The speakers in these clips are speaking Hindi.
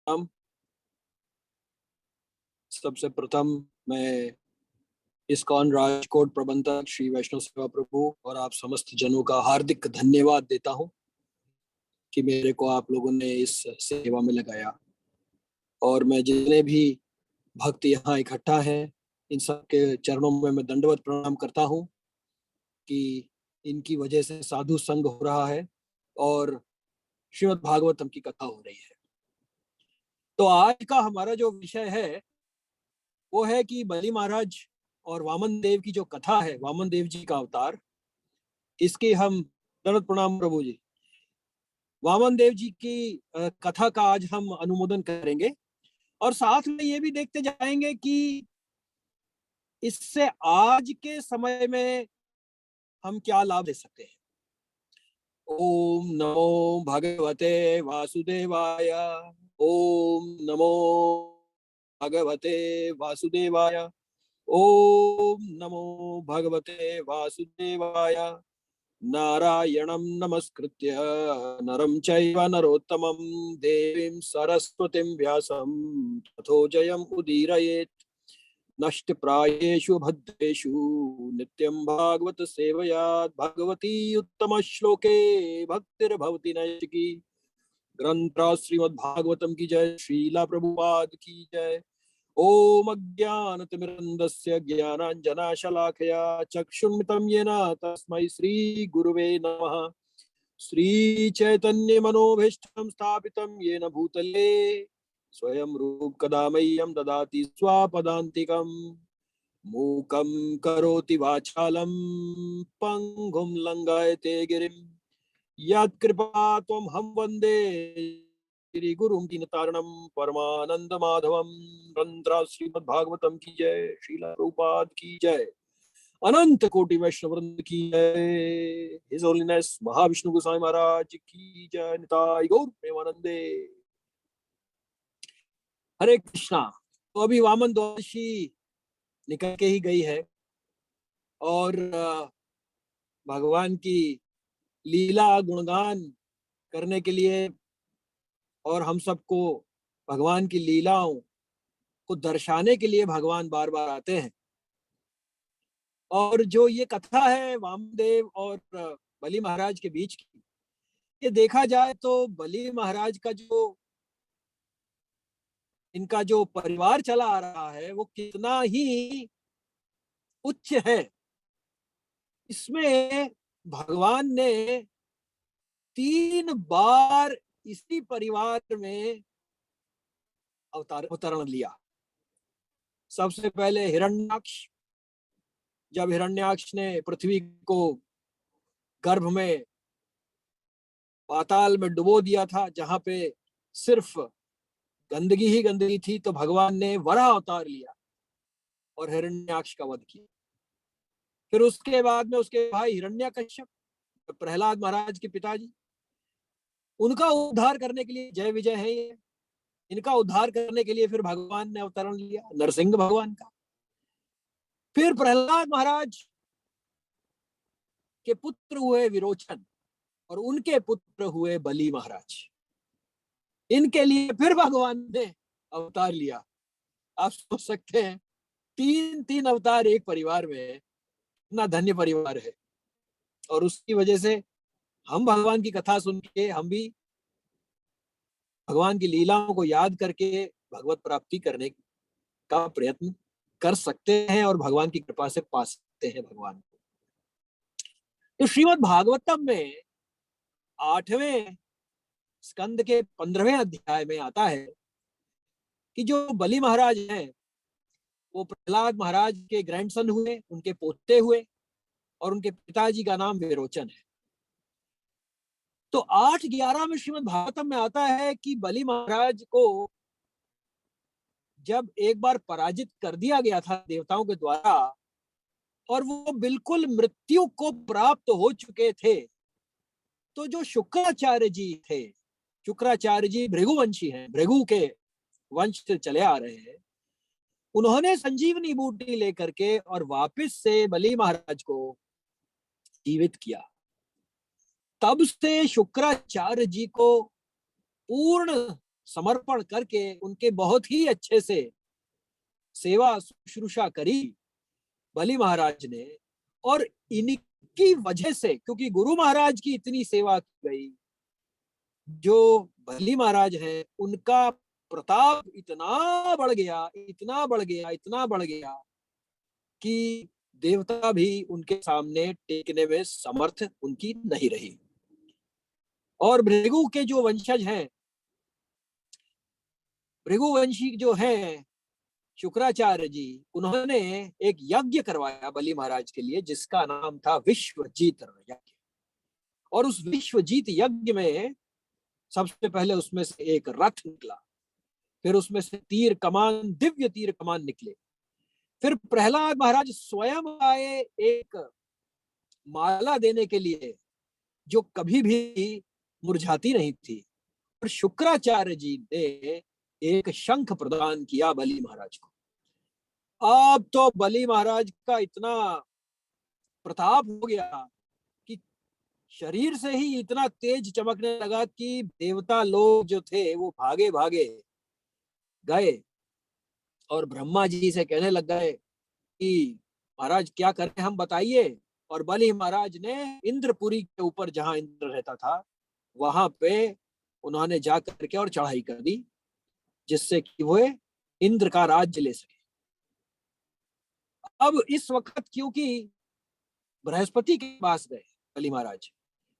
प्रणाम। सबसे प्रथम मैं इस्कॉन राजकोट प्रबंधक श्री वैष्णव सेवा प्रभु और आप समस्त जनों का हार्दिक धन्यवाद देता हूं कि मेरे को आप लोगों ने इस सेवा में लगाया। और मैं जितने भी भक्त यहाँ इकट्ठा हैं इन सब के चरणों में मैं दंडवत प्रणाम करता हूं कि इनकी वजह से साधु संग हो रहा है और श्रीमद् भागवतम की कथा हो रही है। तो आज का हमारा जो विषय है वो है कि बलि महाराज और वामन देव की जो कथा है, वामन देव जी का अवतार, इसकी हम दंडवत प्रणाम प्रभु जी, वामन देव जी की कथा का आज हम अनुमोदन करेंगे और साथ में ये भी देखते जाएंगे कि इससे आज के समय में हम क्या लाभ ले सकते हैं। ओम नमो भगवते वासुदेवाय। ओम नमो भगवते वासुदेवाय। ओम नमो भगवते वासुदेवाय। नारायणं नमस्कृत्य नरं चैव नरोत्तमं देवीं सरस्वतीं व्यासं ततो जयम् उदीरयेत्। नष्टप्रायेषु भद्रेषु नित्यं भागवत सेवयात् भगवती उत्तम श्लोके भक्तिर्भवति नैष्टिकी। ग्रंथ श्रीमद्भागवतम की जय, श्रीला प्रभुपाद की जय। ओम अज्ञानतिमिरन्दस्य ज्ञानाञ्जनाशलाकया चक्षुन्मितं येन तस्मै श्रीगुरुवे नमः। श्रीचैतन्यमनोभीष्टं स्थापितं येन भूतले स्वयं रूप कदा मह्यं ददाति स्वापदान्तिकम्। मूकं करोति वाचालं पङ्गुं लङ्घयते गिरिं यत्कृपा त्वमहं वन्दे श्री गुरुं दीनतारिणं परमानंद माधवम। रंध्रा श्रीमद्भागवतम की जय, श्रीला प्रभुपाद की जय, अनंत कोटि वैष्णव वृंद की जय, हिज होलीनेस महाविष्णु गोसाई महाराज की जय। निताई गौर प्रेमानंदे। हरे कृष्णा। तो अभी वामन द्वादशी निकल के ही गई है और भगवान की लीला गुणगान करने के लिए और हम सबको भगवान की लीलाओं को दर्शाने के लिए भगवान बार बार आते हैं। और जो ये कथा है वामदेव और बलि महाराज के बीच की, ये देखा जाए तो बलि महाराज का जो इनका जो परिवार चला आ रहा है वो कितना ही उच्च है। इसमें भगवान ने 3 बार इसी परिवार में अवतरण लिया। सबसे पहले हिरण्याक्ष, जब हिरण्याक्ष ने पृथ्वी को गर्भ में पाताल में डुबो दिया था जहां पे सिर्फ गंदगी ही गंदगी थी, तो भगवान ने वराह अवतार लिया और हिरण्याक्ष का वध किया। फिर उसके बाद में उसके भाई हिरण्यकश्यप, प्रहलाद महाराज के पिताजी, उनका उद्धार करने के लिए, जय विजय है ये, इनका उद्धार करने के लिए फिर भगवान ने अवतरण लिया, नरसिंह भगवान का। फिर प्रहलाद महाराज के पुत्र हुए विरोचन और उनके पुत्र हुए बलि महाराज। इनके लिए फिर भगवान ने अवतार लिया। आप सोच सकते हैं 3 अवतार एक परिवार में है, इतना धन्य परिवार है। और उसकी वजह से हम भगवान की कथा सुन के हम भी भगवान की लीलाओं को याद करके भगवत प्राप्ति करने का प्रयत्न कर सकते हैं और भगवान की कृपा से पा सकते हैं भगवान को। तो श्रीमद् भागवतम में 8वें स्कंद के 15वें अध्याय में आता है कि जो बलि महाराज हैं वो प्रहलाद महाराज के ग्रैंडसन हुए, उनके पोते हुए, और उनके पिताजी का नाम विरोचन है। तो 8-11 में श्रीमद् भागवतम में आता है कि बलि महाराज को जब एक बार पराजित कर दिया गया था देवताओं के द्वारा और वो बिल्कुल मृत्यु को प्राप्त हो चुके थे, तो जो शुक्राचार्य जी थे, शुक्राचार्य जी भृगुवंशी हैं, भृगु के वंश से चले आ रहे हैं, उन्होंने संजीवनी बूटी लेकर के और वापस से बलि महाराज को जीवित किया। तब से शुक्राचार्य जी को पूर्ण समर्पण करके उनके बहुत ही अच्छे से सेवा शुश्रूषा करी बलि महाराज ने। और इनकी वजह से, क्योंकि गुरु महाराज की इतनी सेवा की गई, जो बलि महाराज है उनका प्रताप इतना बढ़ गया, इतना बढ़ गया, इतना बढ़ गया कि देवता भी उनके सामने टेकने में समर्थ उनकी नहीं रही। और भृगु के जो वंशज हैं, भृगुवंशी जो हैं शुक्राचार्य जी, उन्होंने एक यज्ञ करवाया बलि महाराज के लिए जिसका नाम था विश्वजीत यज्ञ। और उस विश्वजीत यज्ञ में सबसे पहले उसमें से एक रथ निकला, फिर उसमें से तीर कमान, दिव्य तीर कमान निकले। फिर प्रहलाद महाराज स्वयं आए एक माला देने के लिए जो कभी भी मुरझाती नहीं थी। और शुक्राचार्य जी ने एक शंख प्रदान किया बलि महाराज को। अब तो बलि महाराज का इतना प्रताप हो गया कि शरीर से ही इतना तेज चमकने लगा कि देवता लोग जो थे वो भागे भागे गए और ब्रह्मा जी से कहने लग गए कि महाराज क्या करें हम, बताइए। और बलि महाराज ने इंद्रपुरी के ऊपर, जहां इंद्र रहता था, वहां पे उन्होंने जा करके और चढ़ाई कर दी जिससे कि वो इंद्र का राज्य ले सके। अब इस वक्त क्योंकि बृहस्पति के पास गए बलि महाराज,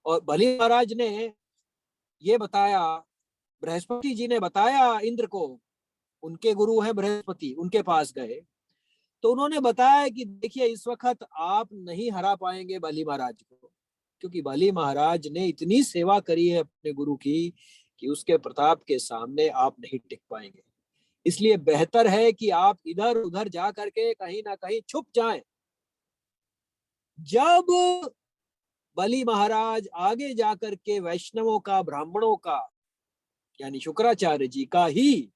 और बलि महाराज ने ये बताया, बृहस्पति जी ने बताया इंद्र को, उनके गुरु हैं बृहस्पति, उनके पास गए तो उन्होंने बताया कि देखिए इस वक्त आप नहीं हरा पाएंगे बलि महाराज को, क्योंकि बलि महाराज ने इतनी सेवा करी है अपने गुरु की कि उसके प्रताप के सामने आप नहीं टिक पाएंगे। इसलिए बेहतर है कि आप इधर उधर जा करके कहीं ना कहीं छुप जाएं। जब बलि महाराज आगे जाकर के वैष्णवों का, ब्राह्मणों का, यानी शुक्राचार्य जी का ही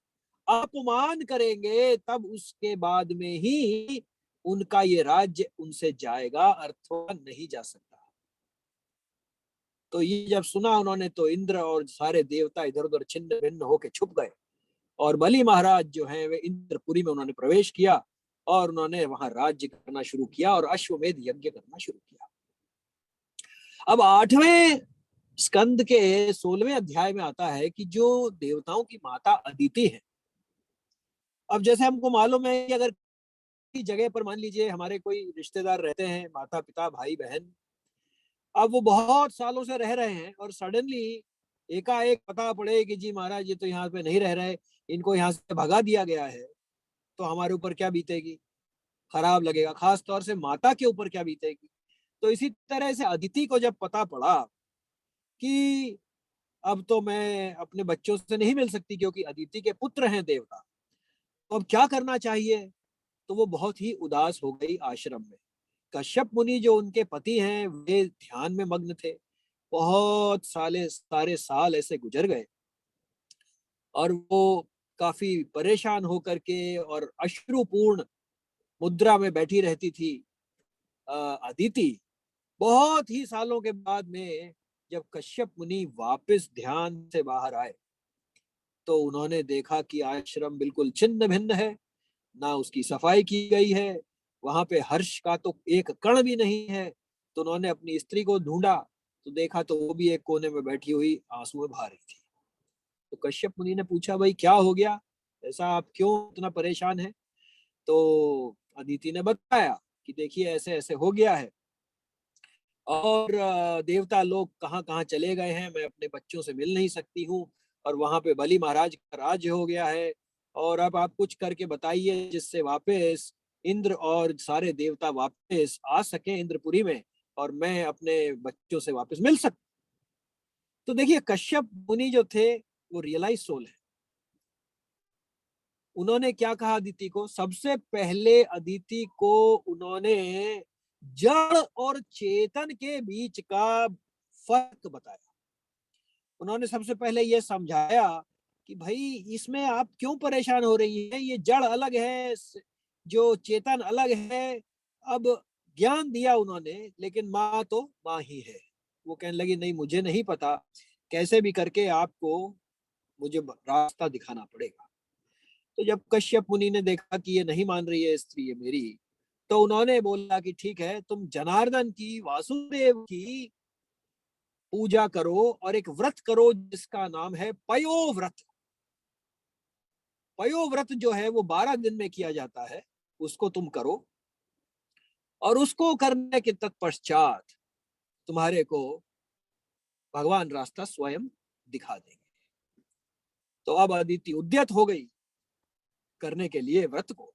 अपमान करेंगे, तब उसके बाद में ही उनका ये राज्य उनसे जाएगा, अर्थवा नहीं जा सकता। तो ये जब सुना उन्होंने तो इंद्र और सारे देवता इधर उधर छिन्न भिन्न होकर छुप गए और बलि महाराज जो है वे इंद्रपुरी में उन्होंने प्रवेश किया और उन्होंने वहां राज्य करना शुरू किया और अश्वमेध यज्ञ करना शुरू किया। अब 8वें स्कंद के 16वें अध्याय में आता है कि जो देवताओं की माता अदिति है, अब जैसे हमको मालूम है कि अगर किसी जगह पर मान लीजिए हमारे कोई रिश्तेदार रहते हैं, माता पिता भाई बहन, अब वो बहुत सालों से रह रहे हैं और सडनली एकाएक पता पड़े कि जी महाराज ये तो यहाँ पे नहीं रह रहे, इनको यहाँ से भगा दिया गया है, तो हमारे ऊपर क्या बीतेगी, खराब लगेगा, खास तौर से माता के ऊपर क्या बीतेगी। तो इसी तरह से अदिति को जब पता पड़ा कि अब तो मैं अपने बच्चों से नहीं मिल सकती क्योंकि अदिति के पुत्र हैं देवता, तो अब क्या करना चाहिए, तो वो बहुत ही उदास हो गई आश्रम में। कश्यप मुनि जो उनके पति हैं वे ध्यान में मग्न थे। बहुत सारे साल ऐसे गुजर गए और वो काफी परेशान होकर के और अश्रुपूर्ण मुद्रा में बैठी रहती थी अदिति। बहुत ही सालों के बाद में जब कश्यप मुनि वापस ध्यान से बाहर आए तो उन्होंने देखा कि आश्रम बिल्कुल छिन्न भिन्न है, ना उसकी सफाई की गई है, वहां पे हर्ष का तो एक कण भी नहीं है। तो उन्होंने अपनी स्त्री को ढूंढा तो देखा तो वो भी एक कोने में बैठी हुई आंसू में बहा रही थी। तो कश्यप मुनि ने पूछा भाई क्या हो गया, ऐसा आप क्यों इतना परेशान है। तो अदिति ने बताया कि देखिए ऐसे ऐसे हो गया है और देवता लोग कहाँ कहाँ चले गए हैं, मैं अपने बच्चों से मिल नहीं सकती हूँ और वहां पे बलि महाराज का राज्य हो गया है, और अब आप कुछ करके बताइए जिससे वापस इंद्र और सारे देवता वापस आ सके इंद्रपुरी में और मैं अपने बच्चों से वापस मिल सकूं। तो देखिए कश्यप मुनि जो थे वो रियलाइज सोल है। उन्होंने क्या कहा अदिति को, सबसे पहले अदिति को उन्होंने जड़ और चेतन के बीच का फर्क बताया। उन्होंने सबसे पहले यह समझाया कि भाई इसमें आप क्यों परेशान हो रही हैं, ये जड़ अलग है, जो चेतन अलग है। अब ज्ञान दिया उन्होंने, लेकिन माँ तो माँ ही है। वो कहने लगी नहीं मुझे नहीं पता, कैसे भी करके आपको मुझे रास्ता दिखाना पड़ेगा। तो जब कश्यप मुनि ने देखा कि ये नहीं मान रही है स्त्री ये मेरी, तो उन्होंने बोला कि ठीक है, तुम जनार्दन की, वासुदेव की पूजा करो और एक व्रत करो जिसका नाम है पयोव्रत। पयोव्रत जो है वो 12 दिन में किया जाता है, उसको तुम करो और उसको करने के तत्पश्चात तुम्हारे को भगवान रास्ता स्वयं दिखा देंगे। तो अब अदिति उद्यत हो गई करने के लिए व्रत को,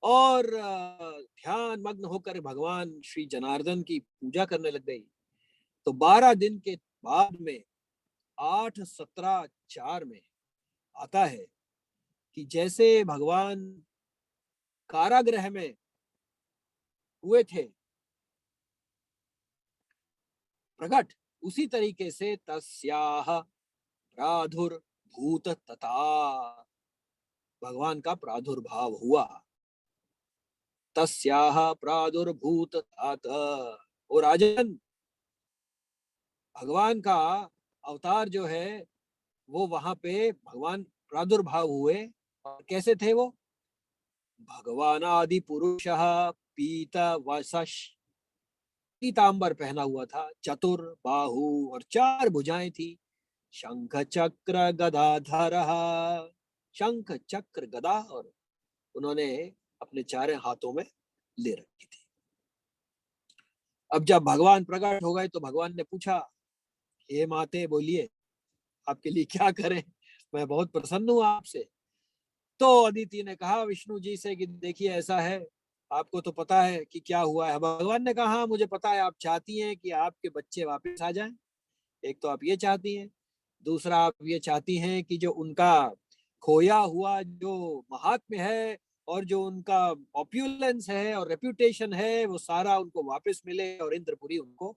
और ध्यान मग्न होकर भगवान श्री जनार्दन की पूजा करने लग गई। तो 12 दिन के बाद में 8:17:4 में आता है कि जैसे भगवान कारागृह में हुए थे प्रकट, उसी तरीके से तस्याह प्रादुर्भूत तथा भगवान का प्रादुर्भाव हुआ। तस्याह प्रादुर्भूत तथा, और राजन भगवान का अवतार जो है वो वहां पे भगवान प्रादुर्भाव हुए। और कैसे थे वो? भगवान आदि पुरुष पीत वसश, पीतांबर पहना हुआ था, चतुर बाहु और 4 भुजाएं थी, शंख चक्र गदाधर, शंख चक्र गदा और उन्होंने अपने 4 हाथों में ले रखी थी। अब जब भगवान प्रकट हो गए तो भगवान ने पूछा, हे माते बोलिए आपके लिए क्या करें, मैं बहुत प्रसन्न हूं आपसे। तो अदिति ने कहा विष्णु जी से कि देखिए ऐसा है, आपको तो पता है कि क्या हुआ है। भगवान ने कहा हाँ मुझे पता है, आप चाहती हैं कि आपके बच्चे वापस आ जाएं। एक तो आप ये चाहती हैं, दूसरा आप ये चाहती हैं कि जो उनका खोया हुआ जो महात्म्य है और जो उनका ऑप्युलेंस है और रेप्यूटेशन है वो सारा उनको वापस मिले और इंद्रपुरी उनको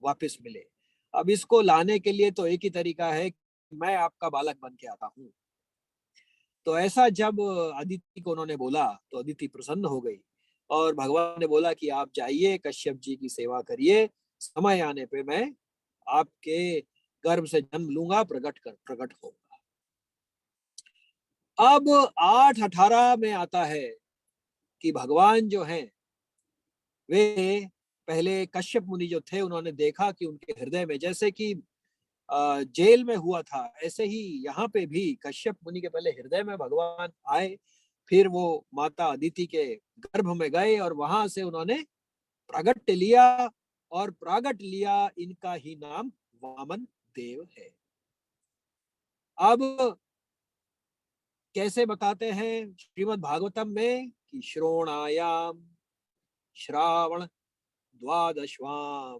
वापस मिले। अब इसको लाने के लिए तो एक ही तरीका है, मैं आपका बालक बन के आता हूँ। तो ऐसा जब अदिति को उन्होंने बोला तो अदिति प्रसन्न हो गई और भगवान ने बोला कि आप जाइए कश्यप जी की सेवा करिए, समय आने पे मैं आपके गर्भ से जन्म लूंगा, प्रकट होगा। अब 8:18 में आता है कि भगवान जो हैं वे पहले कश्यप मुनि जो थे उन्होंने देखा कि उनके हृदय में जैसे कि जेल में हुआ था, ऐसे ही यहाँ पे भी कश्यप मुनि के पहले हृदय में भगवान आए, फिर वो माता अदिति के गर्भ में गए और वहां से उन्होंने प्रगट लिया, और प्रगट लिया इनका ही नाम वामन देव है। अब कैसे बताते हैं श्रीमद् भागवतम में कि श्रोणायाम श्रावण द्वादशवाम,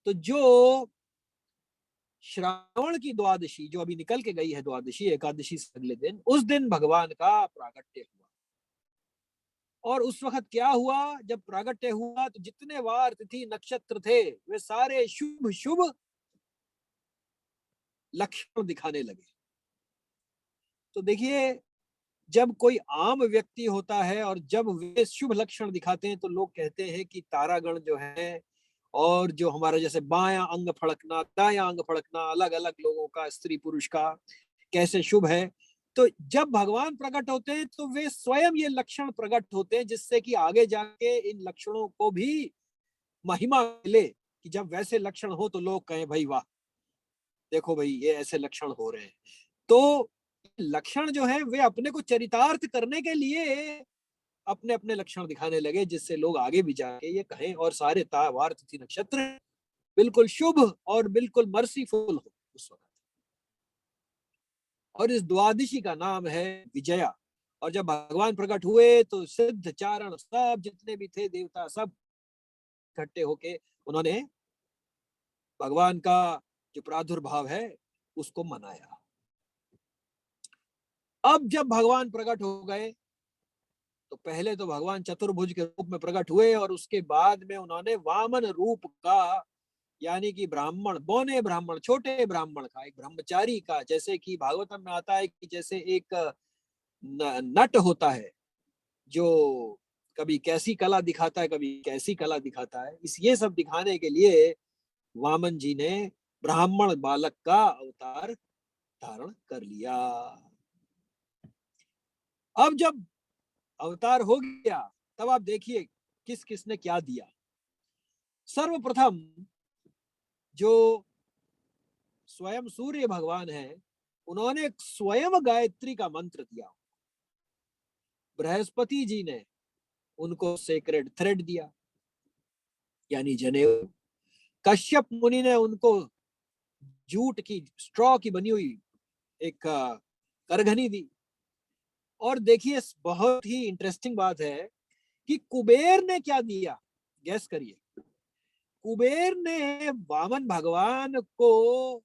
तो जो श्रावण की द्वादशी जो अभी निकल के गई है, द्वादशी एकादशी से अगले दिन, उस दिन भगवान का प्रागट्य हुआ। और उस वक्त क्या हुआ, जब प्रागट्य हुआ तो जितने वार तिथि नक्षत्र थे वे सारे शुभ शुभ लक्षण दिखाने लगे। तो देखिए जब कोई आम व्यक्ति होता है और जब वे शुभ लक्षण दिखाते हैं तो लोग कहते हैं कि तारागण जो है और जो हमारा जैसे बायां अंग फड़कना दायां अंग फड़कना अलग अलग लोगों का, स्त्री पुरुष का, कैसे शुभ है। तो जब भगवान प्रकट होते हैं तो वे स्वयं ये लक्षण प्रकट होते हैं जिससे कि आगे जाके इन लक्षणों को भी महिमा मिले, कि जब वैसे लक्षण हो तो लोग कहें भाई वाह, देखो भाई ये ऐसे लक्षण हो रहे हैं। तो लक्षण जो है वे अपने को चरितार्थ करने के लिए अपने अपने लक्षण दिखाने लगे जिससे लोग आगे भी जाके ये कहें और सारे वार तिथि नक्षत्र बिल्कुल शुभ और बिल्कुल मर्सीफुल हो उस वक्त। और इस द्वादशी का नाम है विजया। और जब भगवान प्रकट हुए तो सिद्ध चारण सब जितने भी थे देवता सब इकट्ठे होके उन्होंने भगवान का जो प्रादुर्भाव है उसको मनाया। अब जब भगवान प्रकट हो गए तो पहले तो भगवान चतुर्भुज के रूप में प्रकट हुए और उसके बाद में उन्होंने वामन रूप का, यानी कि ब्राह्मण, बौने ब्राह्मण, छोटे ब्राह्मण का, एक ब्रह्मचारी का, जैसे कि भागवतम में आता है कि जैसे एक नट होता है जो कभी कैसी कला दिखाता है कभी कैसी कला दिखाता है, इस ये सब दिखाने के लिए वामन जी ने ब्राह्मण बालक का अवतार धारण कर लिया। अब जब अवतार हो गया तब आप देखिए किस किसने क्या दिया। सर्वप्रथम जो स्वयं सूर्य भगवान है, उन्होंने स्वयं गायत्री का मंत्र दिया। बृहस्पति जी ने उनको सेक्रेड थ्रेड दिया, यानी जनेऊ। कश्यप मुनि ने उनको जूट की, स्ट्रॉ की बनी हुई एक करघनी दी। और देखिए बहुत ही इंटरेस्टिंग बात है कि कुबेर ने क्या दिया, गैस करिए। कुबेर ने वामन भगवान को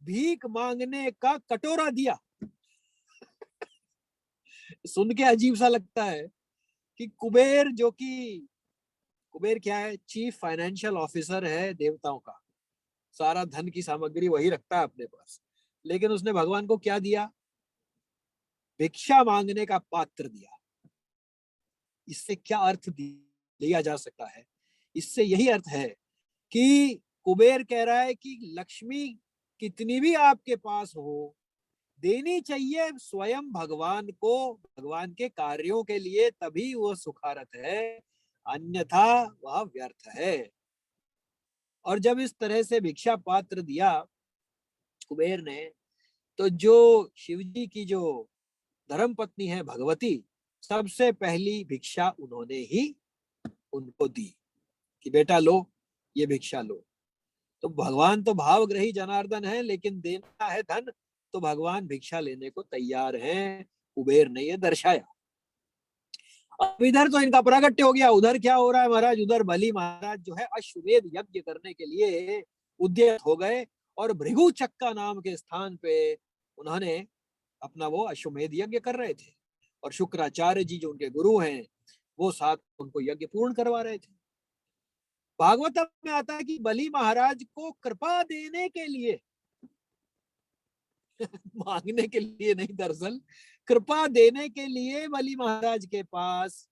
भीख मांगने का कटोरा दिया। सुन के अजीब सा लगता है कि कुबेर, जो कि कुबेर क्या है, चीफ फाइनेंशियल ऑफिसर है देवताओं का, सारा धन की सामग्री वही रखता है अपने पास, लेकिन उसने भगवान को क्या दिया, भिक्षा मांगने का पात्र दिया। इससे क्या अर्थ लिया जा सकता है? इससे यही अर्थ है कि कुबेर कह रहा है कि लक्ष्मी कितनी भी आपके पास हो, देनी चाहिए स्वयं भगवान को, भगवान के कार्यों के लिए, तभी वो सुखारत है, अन्यथा वह व्यर्थ है। और जब इस तरह से भिक्षा पात्र दिया कुबेर ने, तो जो शिवजी की जो धर्म पत्नी है भगवती, सबसे पहली भिक्षा उन्होंने ही उनको दी कि बेटा लो, ये भिक्षा लो। तो भगवान तो भावग्रही जनार्दन है, लेकिन देना है धन तो भगवान भिक्षा लेने को तैयार हैं। कुबेर ने ये दर्शाया। अब इधर तो इनका प्रागट्य हो गया, उधर क्या हो रहा है महाराज, उधर बलि महाराज जो है अश्वमेध यज्ञ करने के लिए उद्यत हो गए, और भृगु चक्का नाम के स्थान पे उन्होंने अपना वो अश्वमेध यज्ञ कर रहे थे, और शुक्राचार्य जी जो उनके गुरु हैं वो साथ उनको यज्ञ पूर्ण करवा रहे थे। भागवतम में आता है कि बलि महाराज को कृपा देने के लिए मांगने के लिए नहीं, दरअसल कृपा देने के लिए बलि महाराज के पास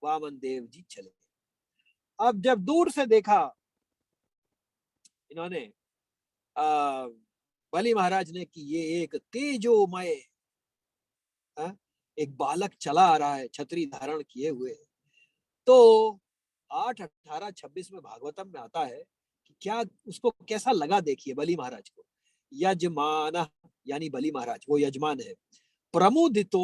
वामन देव जी चले। अब जब दूर से देखा इन्होंने बलि महाराज ने कि ये एक तेजोमय एक बालक चला आ रहा है छत्री धारण किए हुए, तो 8:18-26 में भागवतम में आता है कि क्या उसको कैसा लगा, देखिए बलि महाराज को। यजमान, यानी बलि महाराज वो यजमान है, प्रमुदितो,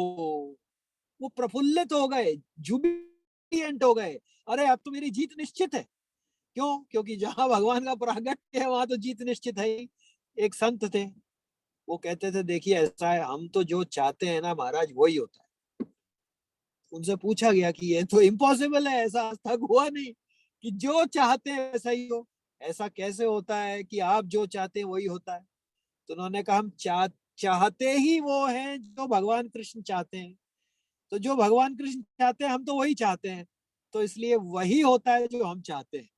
वो प्रफुल्लित हो गए, जुबिलिएंट हो गए। अरे अब तो मेरी जीत निश्चित है। क्यों? क्योंकि जहां भगवान का प्रागट्य है वहां तो जीत निश्चित है ही। एक संत थे, वो कहते थे देखिए ऐसा है, हम तो जो चाहते हैं ना महाराज वही होता है। उनसे पूछा गया कि ये तो इम्पॉसिबल है, ऐसा आज तक हुआ नहीं कि जो चाहते हैं वैसा ही हो। ऐसा कैसे होता है कि आप जो चाहते हैं वही होता है? तो उन्होंने कहा हम चाहते ही वो हैं जो भगवान कृष्ण चाहते हैं। तो जो भगवान कृष्ण चाहते हैं हम तो वही चाहते हैं, तो इसलिए वही होता है जो हम चाहते हैं।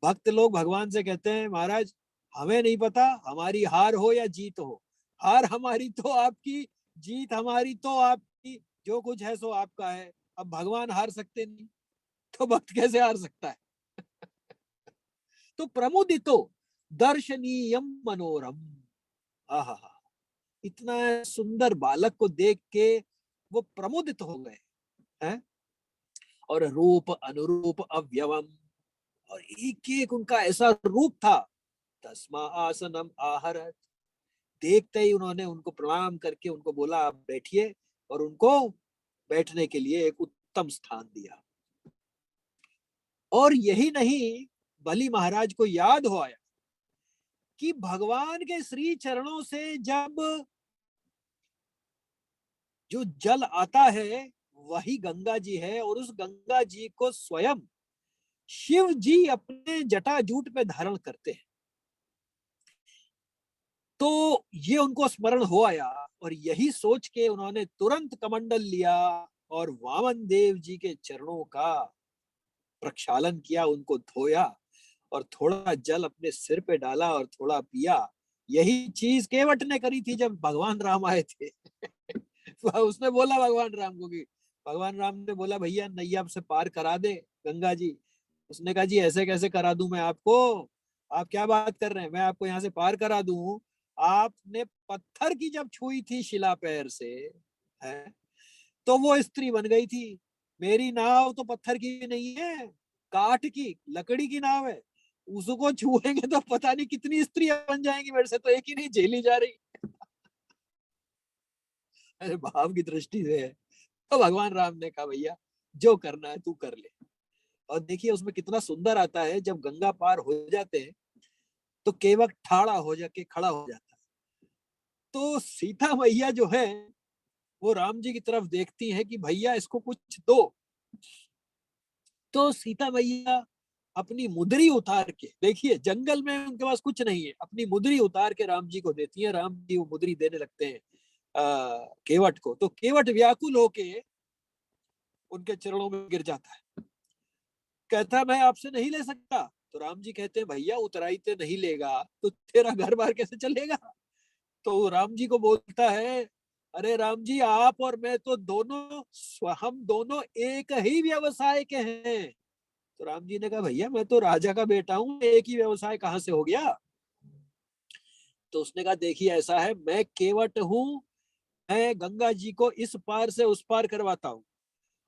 भक्त लोग भगवान से कहते हैं महाराज हमें नहीं पता हमारी हार हो या जीत हो, हार हमारी तो आपकी, जीत हमारी तो आपकी, जो कुछ है सो आपका है। अब भगवान हार सकते नहीं तो भक्त कैसे हार सकता है? तो प्रमुदितो दर्शनीयम मनोरम, आहा, इतना सुंदर बालक को देख के वो प्रमुदित हो गए हैं। और रूप अनुरूप अव्यवम, और एक एक उनका ऐसा रूप था, तस्मा आसनम आहरत, देखते ही उन्होंने उनको प्रणाम करके उनको बोला आप बैठिए, और उनको बैठने के लिए एक उत्तम स्थान दिया। और यही नहीं, बलि महाराज को याद हो आया कि भगवान के श्री चरणों से जब जो जल आता है वही गंगा जी है, और उस गंगा जी को स्वयं शिव जी अपने जटाजूट पे धारण करते हैं। तो ये उनको स्मरण हो आया, और यही सोच के उन्होंने तुरंत कमंडल लिया और वामन देव जी के चरणों का प्रक्षालन किया, उनको धोया, और थोड़ा जल अपने सिर पे डाला और थोड़ा पिया। यही चीज केवट ने करी थी जब भगवान राम आए थे। उसने बोला भगवान राम को कि भगवान राम ने बोला भैया नैया से पार करा दे गंगा जी। उसने कहा जी ऐसे कैसे करा दूं मैं आपको, आप क्या बात कर रहे हैं, मैं आपको यहाँ से पार करा दूं। आपने पत्थर की जब छुई थी शिला पैर से, है, तो वो स्त्री बन गई थी। मेरी नाव तो पत्थर की नहीं है, काठ की, लकड़ी की नाव है। उसको छुएंगे तो पता नहीं कितनी स्त्रियां बन जाएंगी, मेरे से तो एक ही नहीं झेली जा रही। अरे भाव की दृष्टि से है। तो भगवान राम ने कहा भैया जो करना है तू कर ले। और देखिए उसमें कितना सुंदर आता है, जब गंगा पार हो जाते हैं तो केवट ठाड़ा हो जाके खड़ा हो जाता है। तो सीता मैया जो है वो राम जी की तरफ देखती है कि भैया इसको कुछ दो। तो सीता मैया अपनी मुदरी उतार के, देखिए जंगल में उनके पास कुछ नहीं है, अपनी मुदरी उतार के राम जी को देती है। राम जी वो मुदरी देने लगते हैं केवट को। तो केवट व्याकुल होके उनके चरणों में गिर जाता है, कहता मैं आपसे नहीं ले सकता। तो राम जी कहते हैं भैया उतराई ते नहीं लेगा तो तेरा घर बार कैसे चलेगा। तो राम जी को बोलता है अरे राम जी आप और मैं तो दोनों, हम दोनों एक ही व्यवसाय के हैं। तो राम जी ने कहा भैया मैं तो राजा का बेटा हूं, एक ही व्यवसाय कहां से हो गया। तो उसने कहा देखिए ऐसा है, मैं केवट हूं, मैं गंगा जी को इस पार से उस पार करवाता हूँ,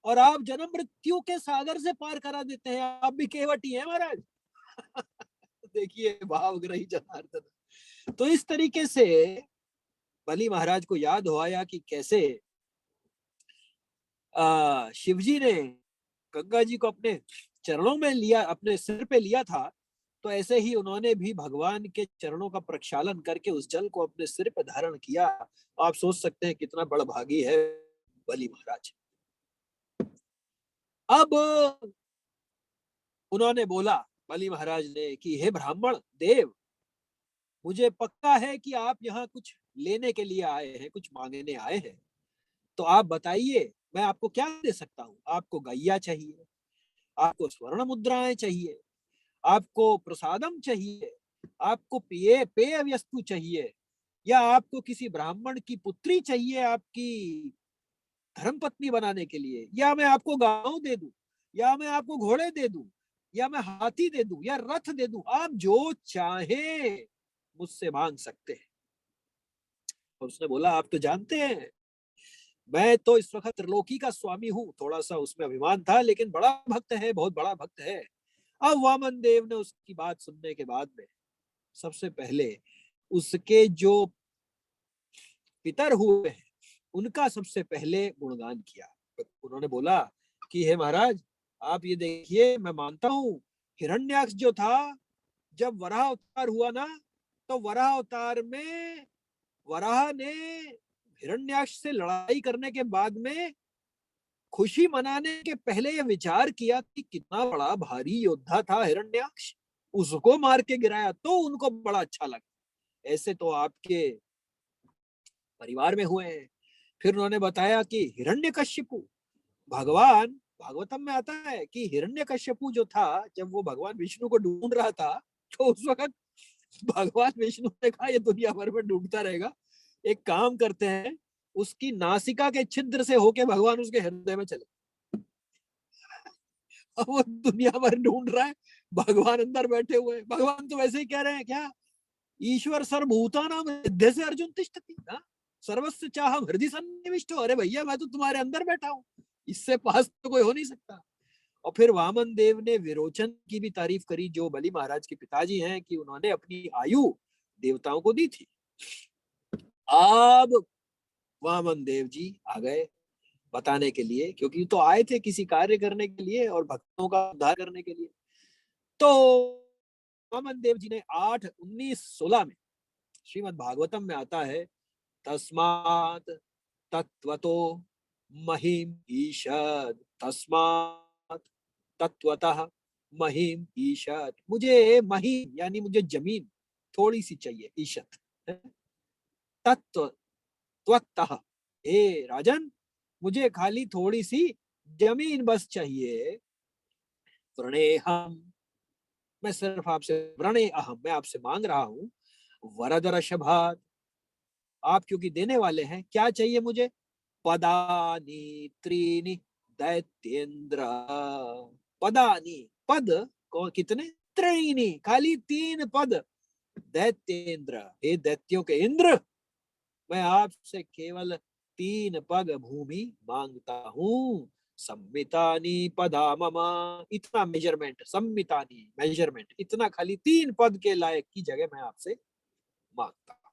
और आप जन्म मृत्यु के सागर से पार करा देते हैं, आप भी केवट ही हैं महाराज। देखिए भावग्रही जनार्दन। तो इस तरीके से बलि महाराज को याद हुआ कि कैसे शिव जी ने गंगा जी को अपने चरणों में लिया, अपने सिर पे लिया था, तो ऐसे ही उन्होंने भी भगवान के चरणों का प्रक्षालन करके उस जल को अपने सिर पे धारण किया। आप सोच सकते हैं कितना बड़भागी है बलि महाराज। अब उन्होंने बोला, बलि महाराज ने, कि हे ब्राह्मण देव, मुझे पक्का है कि आप यहाँ कुछ लेने के लिए आए हैं, कुछ मांगने आए हैं। तो आप बताइए मैं आपको क्या दे सकता हूँ। आपको गैया चाहिए, आपको स्वर्ण मुद्राएं चाहिए, आपको प्रसादम चाहिए, आपको पेय पेय वस्तु चाहिए, या आपको किसी ब्राह्मण की पुत्री चाहिए आपकी धर्मपत्नी बनाने के लिए, या मैं आपको गांव दे दूं, या मैं आपको घोड़े दे दूं, या मैं हाथी दे दूं, या रथ दे दूं, आप जो चाहे मुझसे मांग सकते हैं। और उसने बोला आप तो जानते हैं मैं तो इस वक्त त्रिलोकी का स्वामी हूँ। थोड़ा सा उसमें अभिमान था, लेकिन बड़ा भक्त है, बहुत बड़ा भक्त है। अब वामन देव ने उसकी बात सुनने के बाद में सबसे पहले उसके जो पितर हुए हैं उनका सबसे पहले गुणगान किया। उन्होंने बोला कि हे महाराज आप ये देखिए, मैं मानता हूँ हिरण्याक्ष जो था, जब वराह अवतार हुआ ना, तो वराह अवतार में वराह ने हिरण्याक्ष से लड़ाई करने के बाद में खुशी मनाने के पहले ये विचार किया कि कितना बड़ा भारी योद्धा था हिरण्याक्ष, उसको मार के गिराया, तो उनको बड़ा अच्छा लगा। ऐसे तो आपके परिवार में हुए हैं। फिर उन्होंने बताया कि हिरण्यकश्यपु, भगवान भागवतम में आता है कि हिरण्यकश्यपु जो था, जब वो भगवान विष्णु को ढूंढ रहा था, तो उस वक्त भगवान विष्णु ने कहा ये दुनिया भर में ढूंढता रहेगा, एक काम करते हैं, उसकी नासिका के छिद्र से होके भगवान उसके हृदय में चले। अब वो दुनिया भर ढूंढ रहा है, भगवान अंदर बैठे हुए हैं। भगवान तो वैसे ही कह रहे हैं क्या, ईश्वर सर्वभूतानां हृदय से अर्जुन तिष्ठति, सर्वस्व चाह हृदय सन्निविष्ट। अरे भैया मैं तो तुम्हारे अंदर बैठा हूँ, इससे पास तो कोई हो नहीं सकता। और फिर वामन देव ने विरोचन की भी तारीफ करी, जो बलि महाराज के पिताजी हैं, कि उन्होंने अपनी आयु देवताओं को दी थी। अब वामन देव जी आ गए बताने के लिए, क्योंकि तो आए थे किसी कार्य करने के लिए और भक्तों का उद्धार करने के लिए। तो वामन देव जी ने 8:19-16 में श्रीमद् भागवतम में आता है, तस्मात् तत्वतो महिम ईशद, तस्मात् तत्वतः महिम ईशद। मुझे महिम यानी मुझे जमीन थोड़ी सी चाहिए, ईशत तत्व त्वतः, हे राजन मुझे खाली थोड़ी सी जमीन बस चाहिए। व्रणेहम, मैं सिर्फ आपसे, व्रणे अहम, मैं आपसे मांग रहा हूँ, वरदर शभात, आप क्योंकि देने वाले हैं, क्या चाहिए मुझे, पदानी त्रीनि दैत्येंद्र, पदानी, पद को कितने, त्रीणी, खाली 3 पद। दैत्येंद्र, हे दैत्यों के इंद्र, मैं आपसे केवल 3 पग भूमि मांगता हूँ। संमितानी पदा ममा, इतना मेजरमेंट, संमितानी मेजरमेंट, इतना खाली 3 पद के लायक की जगह मैं आपसे मांगता हूँ।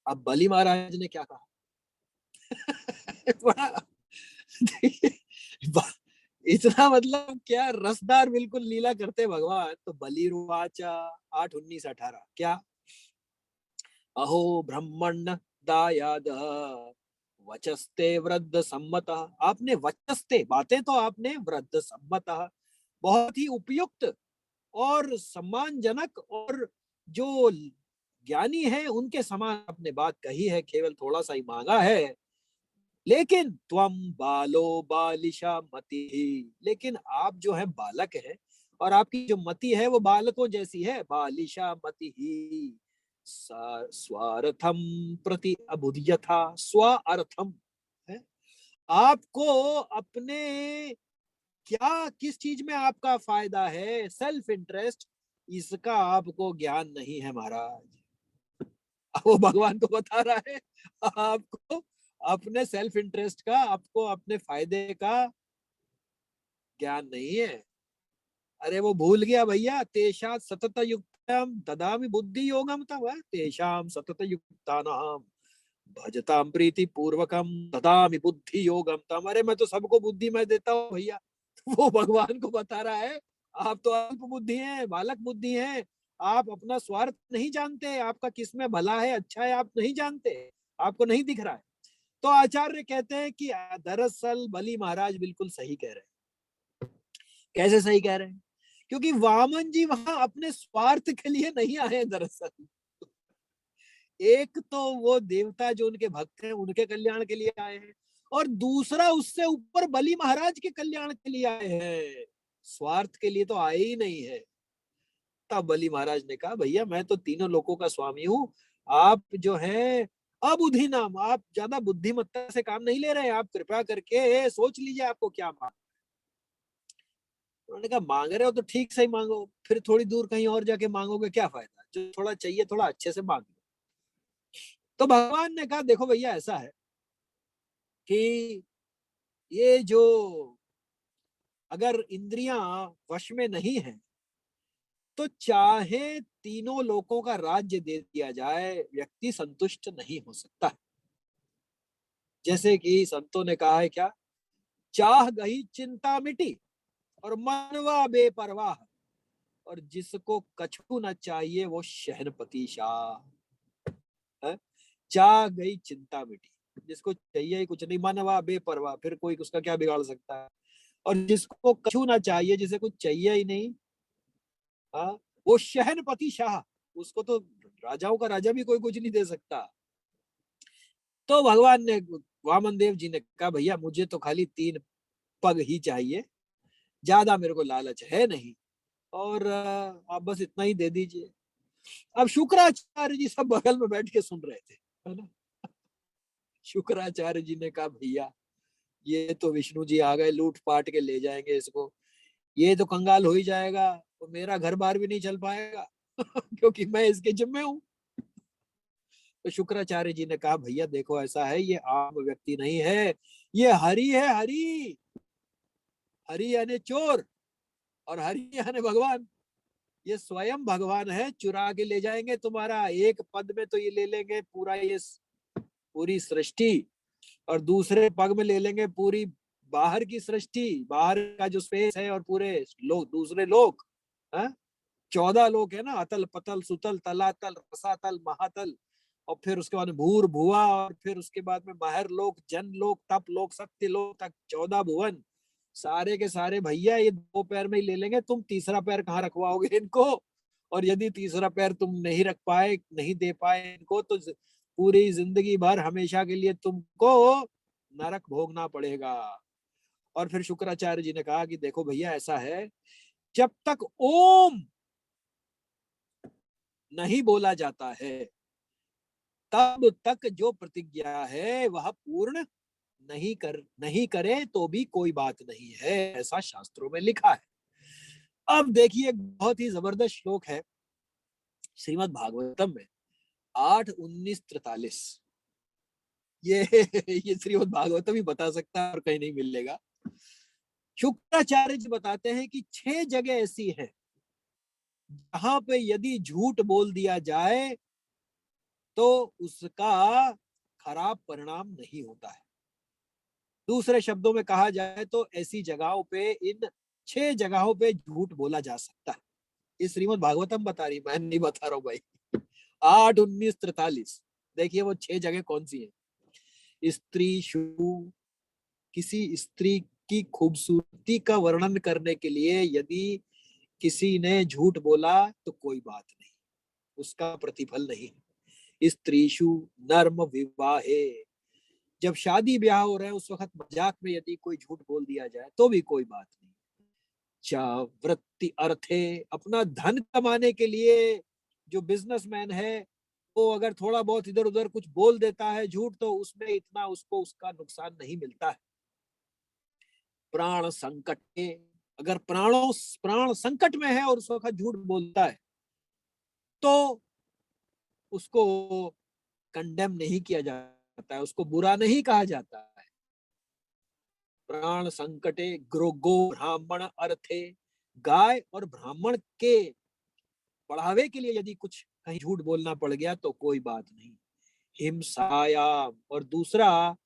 अब बलि महाराज ने क्या कहा? बड़ा इतना मतलब क्या रसदार बिल्कुल लीला करते भगवान। तो बलिर्वाचा 8:19-18 क्या? अहो ब्रह्मण्य दायाद वचस्ते वृद्ध सम्मत। आपने वचस्ते, बातें तो आपने वृद्ध सम्मत, बहुत ही उपयुक्त और सम्मानजनक और जो ज्ञानी है उनके समान आपने बात कही है, केवल थोड़ा सा ही मांगा है। लेकिन त्वम बालो बालिशा मति, लेकिन आप जो है बालक है और आपकी जो मति है वो बालकों जैसी है। बालिशा मति ही स्वार्थम प्रति अबुध्यथा, स्वार्थम है, आपको अपने क्या, किस चीज में आपका फायदा है, सेल्फ इंटरेस्ट, इसका आपको ज्ञान नहीं है महाराज। वो भगवान को बता रहा है आपको अपने सेल्फ इंटरेस्ट का, आपको अपने फायदे का ज्ञान नहीं है। अरे वो भूल गया भैया, तेषा सतत युक्ताम ददामि बुद्धि योगम, तब तेषाम सतत युक्तानाम भजताम प्रीति पूर्वकम ददामि बुद्धि योगम तम। अरे मैं तो सबको बुद्धि मैं देता हूँ भैया। वो भगवान को बता रहा है आप तो अल्प बुद्धि हैं, बालक बुद्धि हैं, आप अपना स्वार्थ नहीं जानते, आपका किसमें भला है अच्छा है आप नहीं जानते, आपको नहीं दिख रहा है। तो आचार्य कहते हैं कि दरअसल बलि महाराज बिल्कुल सही कह रहे हैं। कैसे सही कह रहे हैं? क्योंकि वामन जी वहां अपने स्वार्थ के लिए नहीं आए हैं दरअसल। एक तो वो देवता जो उनके भक्त हैं उनके कल्याण के लिए आए हैं, और दूसरा उससे ऊपर बलि महाराज के कल्याण के लिए आए हैं, स्वार्थ के लिए तो आए ही नहीं है। तब बलि महाराज ने कहा भैया मैं तो तीनों लोकों का स्वामी हूँ, आप जो है अबुद्धि नाम, आप ज्यादा बुद्धिमत्ता से काम नहीं ले रहे हैं, आप कृपया करके सोच लीजिए आपको क्या मांग। उन्होंने कहा मांग रहे हो तो ठीक से ही मांगो, फिर थोड़ी दूर कहीं और जाके मांगोगे क्या फायदा, जो थोड़ा चाहिए थोड़ा अच्छे से मांग लो। तो भगवान ने कहा देखो भैया ऐसा है कि ये जो, अगर इंद्रियां वश में नहीं है तो चाहे तीनों लोकों का राज्य दे दिया जाए व्यक्ति संतुष्ट नहीं हो सकता। जैसे कि संतों ने कहा है क्या, चाह गई चिंता मिटी और मनवा बेपरवाह, और जिसको कछु न चाहिए वो शहनपति शाह है। चाह गई चिंता मिटी, जिसको चाहिए ही कुछ नहीं, मनवा बेपरवाह, फिर कोई उसका क्या बिगाड़ सकता है। और जिसको कछु ना चाहिए, जिसे कुछ चाहिए ही नहीं, हाँ, वो शहनपति शाह, उसको तो राजाओं का राजा भी कोई कुछ नहीं दे सकता। तो भगवान ने, वामन देव जी ने कहा भैया मुझे तो खाली 3 पग ही चाहिए, ज्यादा मेरे को लालच है नहीं, और आप बस इतना ही दे दीजिए। अब शुक्राचार्य जी सब बगल में बैठ के सुन रहे थे, है ना। शुक्राचार्य जी ने कहा भैया ये तो विष्णु जी आ गए, लूट पाट के ले जाएंगे इसको, ये तो कंगाल हो ही जाएगा, तो मेरा घर बार भी नहीं चल पाएगा क्योंकि मैं इसके जिम्मे हूँ। तो शुक्राचार्य जी ने कहा भैया देखो ऐसा है, ये आम व्यक्ति नहीं है, ये हरि है, हरि। हरि यानी चोर और हरि यानी भगवान, ये स्वयं भगवान है, चुरा के ले जाएंगे तुम्हारा, एक पद में तो ये ले लेंगे पूरा, ये पूरी सृष्टि, और दूसरे पग में ले लेंगे पूरी बाहर की सृष्टि, बाहर का जो स्पेस है, और पूरे लोग, दूसरे लोग, 14 लोग है ना, अतल पतल सुतल तलातल रसातल महातल, और फिर उसके बाद भूर भुआ, और फिर उसके बाद में महर लोक, जन लोक, तप लोक, सत्य लोक तक 14 भुवन, सारे के सारे भैया ये 2 पैर में ही ले लेंगे, तुम तीसरा पैर कहाँ रखवाओगे इनको। और यदि तीसरा पैर तुम नहीं रख पाए, नहीं दे पाए इनको, तो पूरी जिंदगी भर हमेशा के लिए तुमको नरक भोगना पड़ेगा। और फिर शुक्राचार्य जी ने कहा कि देखो भैया ऐसा है, जब तक ओम नहीं बोला जाता है तब तक जो प्रतिज्ञा है वह पूर्ण नहीं करे तो भी कोई बात नहीं है, ऐसा शास्त्रों में लिखा है। अब देखिए बहुत ही जबरदस्त श्लोक है श्रीमद् भागवतम में 8:19-43। ये ये श्रीमद् भागवतम ही बता सकता है और कहीं नहीं मिलेगा। शुक्राचार्य जी बताते हैं कि 6 जगह ऐसी है जहां पे यदि झूठ बोल दिया जाए तो उसका खराब परिणाम नहीं होता है। दूसरे शब्दों में कहा जाए तो ऐसी जगहों पे, इन 6 जगहों पे झूठ बोला जा सकता है। ये श्रीमद् भागवतम बता रही, मैं नहीं बता रहा हूं भाई। 8:19-43 देखिए वो 6 जगह कौन सी है। स्त्री शु, किसी स्त्री की खूबसूरती का वर्णन करने के लिए यदि किसी ने झूठ बोला तो कोई बात नहीं, उसका प्रतिफल नहीं। स्त्रीशु नर्म विवाहे, जब शादी ब्याह हो रहे हैं उस वक्त मजाक में यदि कोई झूठ बोल दिया जाए तो भी कोई बात नहीं। चा वृत्ति अर्थे, अपना धन कमाने के लिए जो बिजनेसमैन है वो अगर थोड़ा बहुत इधर उधर कुछ बोल देता है झूठ तो उसमें इतना उसको उसका नुकसान नहीं मिलता है। प्राण संकट में, अगर प्राण संकट में है और उस वक्त झूठ बोलता है तो उसको कंडेम नहीं किया जाता है, उसको बुरा नहीं कहा जाता है। प्राण संकटे गो ब्राह्मण अर्थे, गाय और ब्राह्मण के बढ़ावे के लिए यदि कुछ कहीं झूठ बोलना पड़ गया तो कोई बात नहीं। हिंसायाम, और दूसरा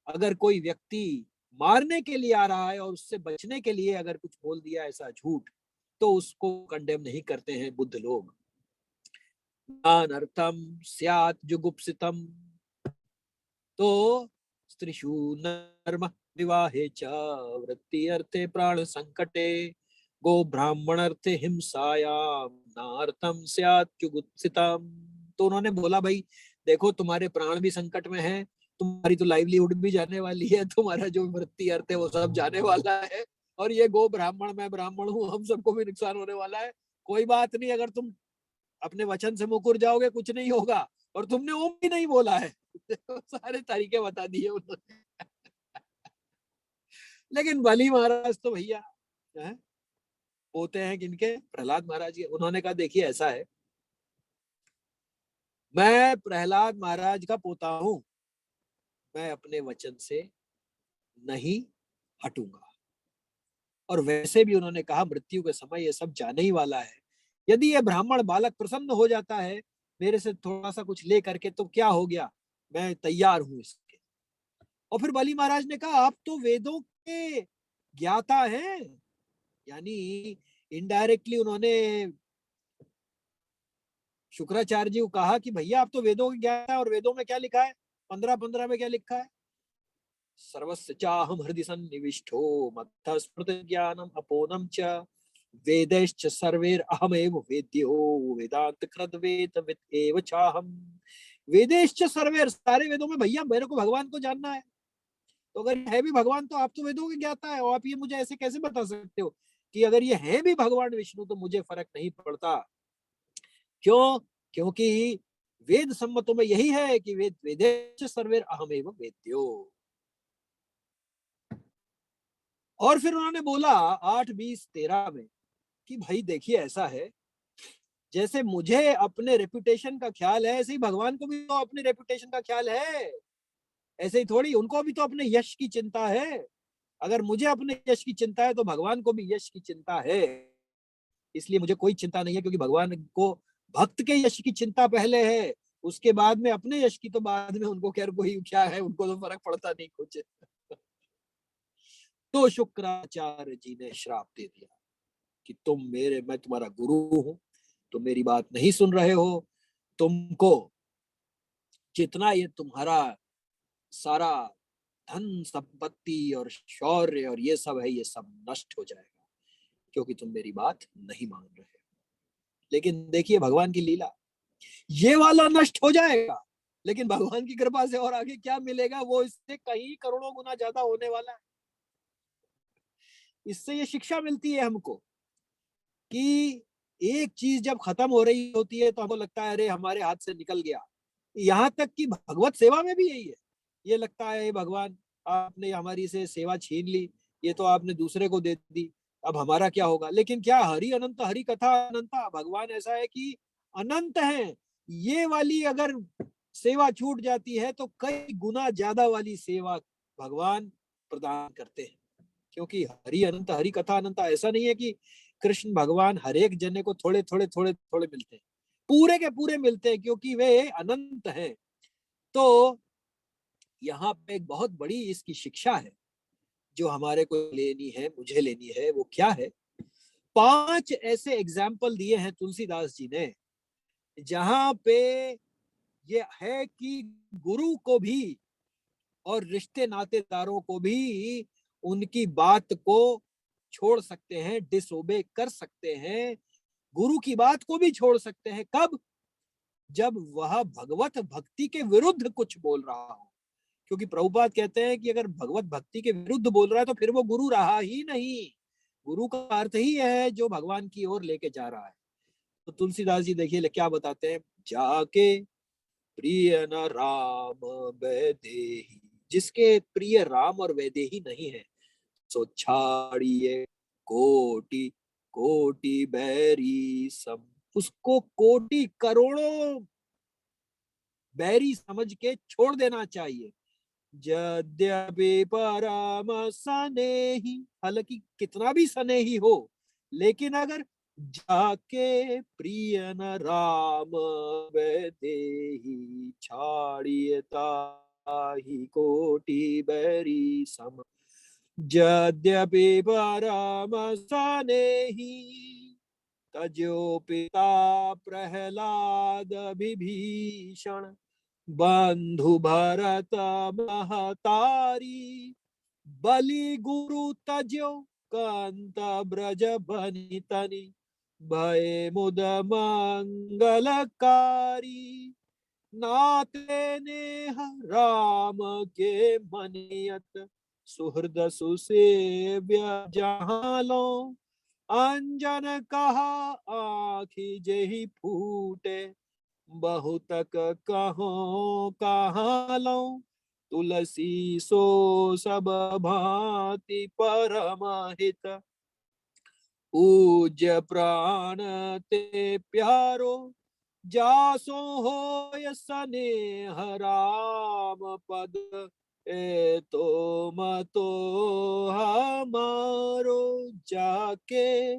अगर कोई व्यक्ति मारने के लिए आ रहा है और उससे बचने के लिए अगर कुछ बोल दिया ऐसा झूठ तो उसको कंडेम नहीं करते हैं बुद्ध लोग। अनर्थम स्यात् जुगुप्सितम, तो स्त्रीषु नर्म विवाहे च वृत्ति अर्थे प्राण संकटे गो ब्राह्मण अर्थे हिंसायाम नार्थम स्यात् जुगुप्सितम। तो उन्होंने बोला भाई देखो तुम्हारे प्राण भी संकट में है, तुम्हारी तो लाइवलीहुड भी जाने वाली है, तुम्हारा जो वृत्ति अर्थ है वो सब जाने वाला है, और ये गो ब्राह्मण मैं ब्राह्मण हूँ हम सबको भी नुकसान होने वाला है। कोई बात नहीं, अगर तुम अपने वचन से मुकर जाओगे कुछ नहीं होगा, और तुमने ओम भी नहीं बोला है। सारे तरीके बता दिए उन्होंने। लेकिन बली महाराज तो भैया होते हैं किनके, प्रहलाद महाराज के। उन्होंने कहा देखिए ऐसा है, मैं प्रहलाद महाराज का पोता हूं, मैं अपने वचन से नहीं हटूंगा। और वैसे भी उन्होंने कहा मृत्यु के समय ये सब जाने ही वाला है, यदि ये ब्राह्मण बालक प्रसन्न हो जाता है मेरे से थोड़ा सा कुछ ले करके तो क्या हो गया, मैं तैयार हूं इसके। और फिर बली महाराज ने कहा आप तो वेदों के ज्ञाता हैं, यानी इनडायरेक्टली उन्होंने शुक्राचार्य जी को कहा कि भैया आप तो वेदों के ज्ञाता है, और वेदों में क्या लिखा है, 15:15 में क्या लिखा है, सर्वस्य चाहम हृदि सन्निविष्टो मत्तः स्मृति ज्ञानम अपोनम च वेदैश्च सर्वैर अहमेव वेद्यो वेदांत कृत वेद एव चाहम। वेदैश्च सर्वैर, सारे वेदों में भैया मेरे को भगवान को जानना है, तो अगर है भी भगवान तो आप तो वेदों के ज्ञाता है, और आप ये मुझे ऐसे कैसे बता सकते हो कि अगर ये है भी भगवान विष्णु तो मुझे फर्क नहीं पड़ता। क्यों? क्योंकि वेद सम्मतों में यही है कि वेद वेदेश्च सर्वैर अहमेव वेद्यो। और फिर उन्होंने बोला 8:20-13 में कि भाई देखिए ऐसा है, जैसे मुझे अपने रेपुटेशन का ख्याल है ऐसे ही भगवान को भी तो अपने रेपुटेशन का ख्याल है, ऐसे ही थोड़ी, उनको भी तो अपने यश की चिंता है। अगर मुझे अपने यश की चिंता है तो भगवान को भी यश की चिंता है, इसलिए मुझे कोई चिंता नहीं है, क्योंकि भगवान को भक्त के यश की चिंता पहले है, उसके बाद में अपने यश की तो बाद में, उनको खैर कोई क्या है, उनको तो फर्क पड़ता नहीं कुछ। तो शुक्राचार्य जी ने श्राप दे दिया कि मैं तुम्हारा गुरु हूं, तुम मेरी बात नहीं सुन रहे हो, तुमको जितना ये तुम्हारा सारा धन संपत्ति और शौर्य और ये सब है ये सब नष्ट हो जाएगा, क्योंकि तुम मेरी बात नहीं मान रहे हो। लेकिन देखिए भगवान की लीला, ये वाला नष्ट हो जाएगा लेकिन भगवान की कृपा से और आगे क्या मिलेगा वो इससे कई करोड़ों गुना ज्यादा होने वाला है। इससे ये शिक्षा मिलती है हमको कि एक चीज जब खत्म हो रही होती है तो हमको लगता है अरे हमारे हाथ से निकल गया। यहाँ तक कि भगवत सेवा में भी यही है, ये लगता है भगवान आपने हमारी से सेवा छीन ली, ये तो आपने दूसरे को दे दी, अब हमारा क्या होगा। लेकिन क्या हरि अनंत हरि कथा अनंता, भगवान ऐसा है कि अनंत है। ये वाली अगर सेवा छूट जाती है तो कई गुना ज्यादा वाली सेवा भगवान प्रदान करते हैं, क्योंकि हरि अनंत हरि कथा अनंता। ऐसा नहीं है कि कृष्ण भगवान हर एक जने को थोड़े थोड़े थोड़े थोड़े मिलते हैं, पूरे के पूरे मिलते हैं, क्योंकि वे अनंत हैं। तो यहाँ पे एक बहुत बड़ी इसकी शिक्षा है जो हमारे को लेनी है, मुझे लेनी है। वो क्या है, 5 ऐसे एग्जाम्पल दिए हैं तुलसीदास जी ने जहां पे ये है कि गुरु को भी और रिश्ते नातेदारों को भी उनकी बात को छोड़ सकते हैं, डिसओबे कर सकते हैं, गुरु की बात को भी छोड़ सकते हैं। कब? जब वह भगवत भक्ति के विरुद्ध कुछ बोल रहा हो। क्योंकि प्रभुपाद कहते हैं कि अगर भगवत भक्ति के विरुद्ध बोल रहा है तो फिर वो गुरु रहा ही नहीं। गुरु का अर्थ ही है जो भगवान की ओर लेके जा रहा है। तो तुलसीदास जी देखिए क्या बताते हैं, जाके प्रिय न राम वैदेही, जिसके प्रिय राम और वैदेही नहीं है, सो छाड़िए कोटि कोटि बैरी सम, उसको कोटि करोड़ों बैरी समझ के छोड़ देना चाहिए। यद्यपि परम सनेही, हालांकि कितना भी सनेही हो, लेकिन अगर जाके प्रिय न राम वैदेही, छाड़िए ताहि कोटि बैरी सम, यद्यपि परम सनेही, तजो पिता प्रहलाद विभीषण, बंधु भरत महतारी, बलि गुरु तजो कांत ब्रज बनि तनि, भय मुद मंगलकारी, नाते नेह राम के मनियत, सुहृद सुसेव्य जहाँ लो, अंजन कहा आखि जेहि फूटे, बहुतक कहो कहाँ लो, तुलसी सो सब भांति परम हित, पूज्य प्राण ते प्यारो, जासो होय स्नेह राम पद, ए तो मतो हमारो। जाके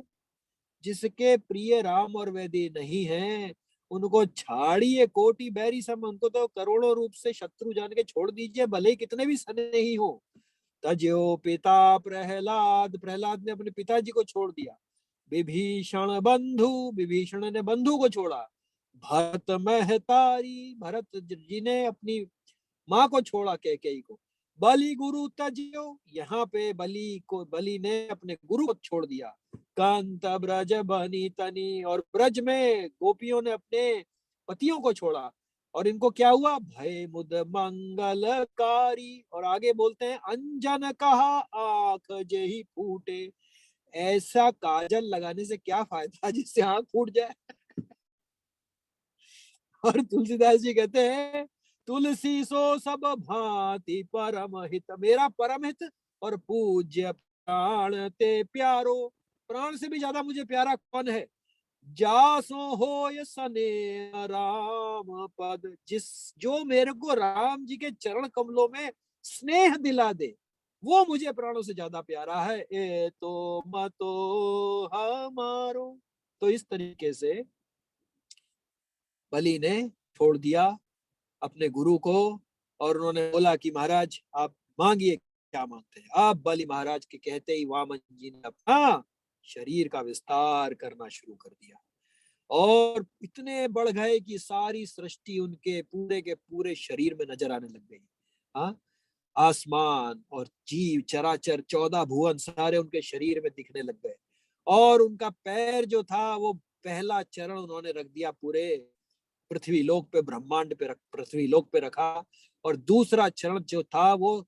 जिसके प्रिय राम और वैदी नहीं है, उनको छाड़िए कोटि बैरी सम, उनको तो करोड़ों रूप से शत्रु जान के छोड़ दीजिए, भले ही कितने भी सने ही हो। तजो पिता प्रहलाद, प्रहलाद ने अपने पिताजी को छोड़ दिया। विभीषण बंधु, विभीषण ने बंधु को छोड़ा। भरत महतारी, भरत जी ने अपनी माँ को छोड़ा, कैकेयी को। बलि गुरु तजियो, यहाँ पे बलि ने अपने गुरु को छोड़ दिया। कांत ब्रज बनी तनी, और ब्रज में गोपियों ने अपने पतियों को छोड़ा। और इनको क्या हुआ, भय मुद मंगलकारी। और आगे बोलते हैं, अंजन कहा आंख जेहि फूटे, ऐसा काजल लगाने से क्या फायदा जिससे आंख फूट जाए। और तुलसीदास जी कहते हैं, तुलसी सो सब भांति परम हित, मेरा परम हित और पूज्य प्राण ते प्यारो, प्राण से भी ज्यादा मुझे प्यारा कौन है, जासो होय सने राम पद, जिस जो मेरे को राम जी के चरण कमलों में स्नेह दिला दे, वो मुझे प्राणों से ज्यादा प्यारा है। ए तो मतो हमारो। तो इस तरीके से बलि ने छोड़ दिया अपने गुरु को, और उन्होंने बोला कि महाराज आप मांगिए क्या मांगते हैं। आप बलि महाराज के कहते ही वामन जी ने अपना शरीर का विस्तार करना शुरू कर दिया, और इतने बढ़ गए कि सारी सृष्टि उनके पूरे के पूरे शरीर में नजर आने लग गई। हाँ, आसमान और जीव चराचर 14 भुवन सारे उनके शरीर में दिखने लग गए। और उनका पैर जो था वो पहला चरण उन्होंने रख दिया पूरे पृथ्वी लोक पे, ब्रह्मांड पे पृथ्वी लोक पे रखा। और दूसरा चरण जो था वो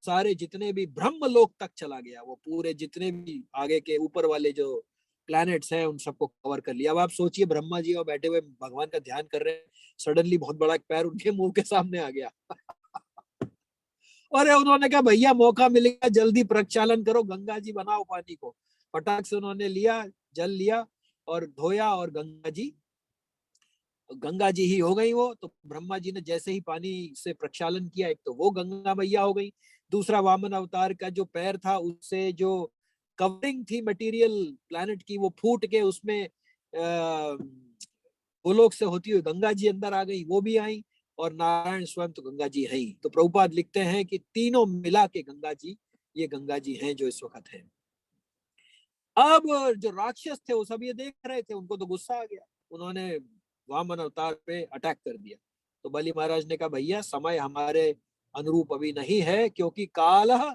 सारे जितने भी ब्रह्म लोक तक चला गया, वो पूरे जितने भी आगे के ऊपर वाले जो प्लैनेट्स हैं उन सबको कवर कर लिया। अब आप सोचिए, ब्रह्मा जी और बैठे हुए भगवान का ध्यान कर रहे हैं, सडनली बहुत बड़ा एक पैर उनके मुंह के सामने आ गया। और उन्होंने कहा भैया मौका मिलेगा जल्दी प्रक्षालन करो, गंगा जी बनाओ पानी को। फटाक से उन्होंने लिया, जल लिया और धोया, और गंगा जी ही हो गई वो। तो ब्रह्मा जी ने जैसे ही पानी से प्रक्षालन किया, एक तो वो गंगा मैया हो गई, दूसरा वामन अवतार का जो पैर था उससे जो कवरिंग थी मटेरियल प्लैनेट की, वो फूट के उसमें गोलोक से होती हुई गंगा जी अंदर आ गई, वो भी आई, और नारायण स्वयं तो गंगा जी है ही। तो प्रभुपाद लिखते हैं कि तीनों मिला के गंगा जी, ये गंगा जी हैं जो इस वक्त है। अब जो राक्षस थे वो सब ये देख रहे थे, उनको तो गुस्सा आ गया, उन्होंने वामन अवतार पे अटैक कर दिया। तो बलि महाराज ने कहा भैया समय हमारे अनुरूप अभी नहीं है, क्योंकि कालः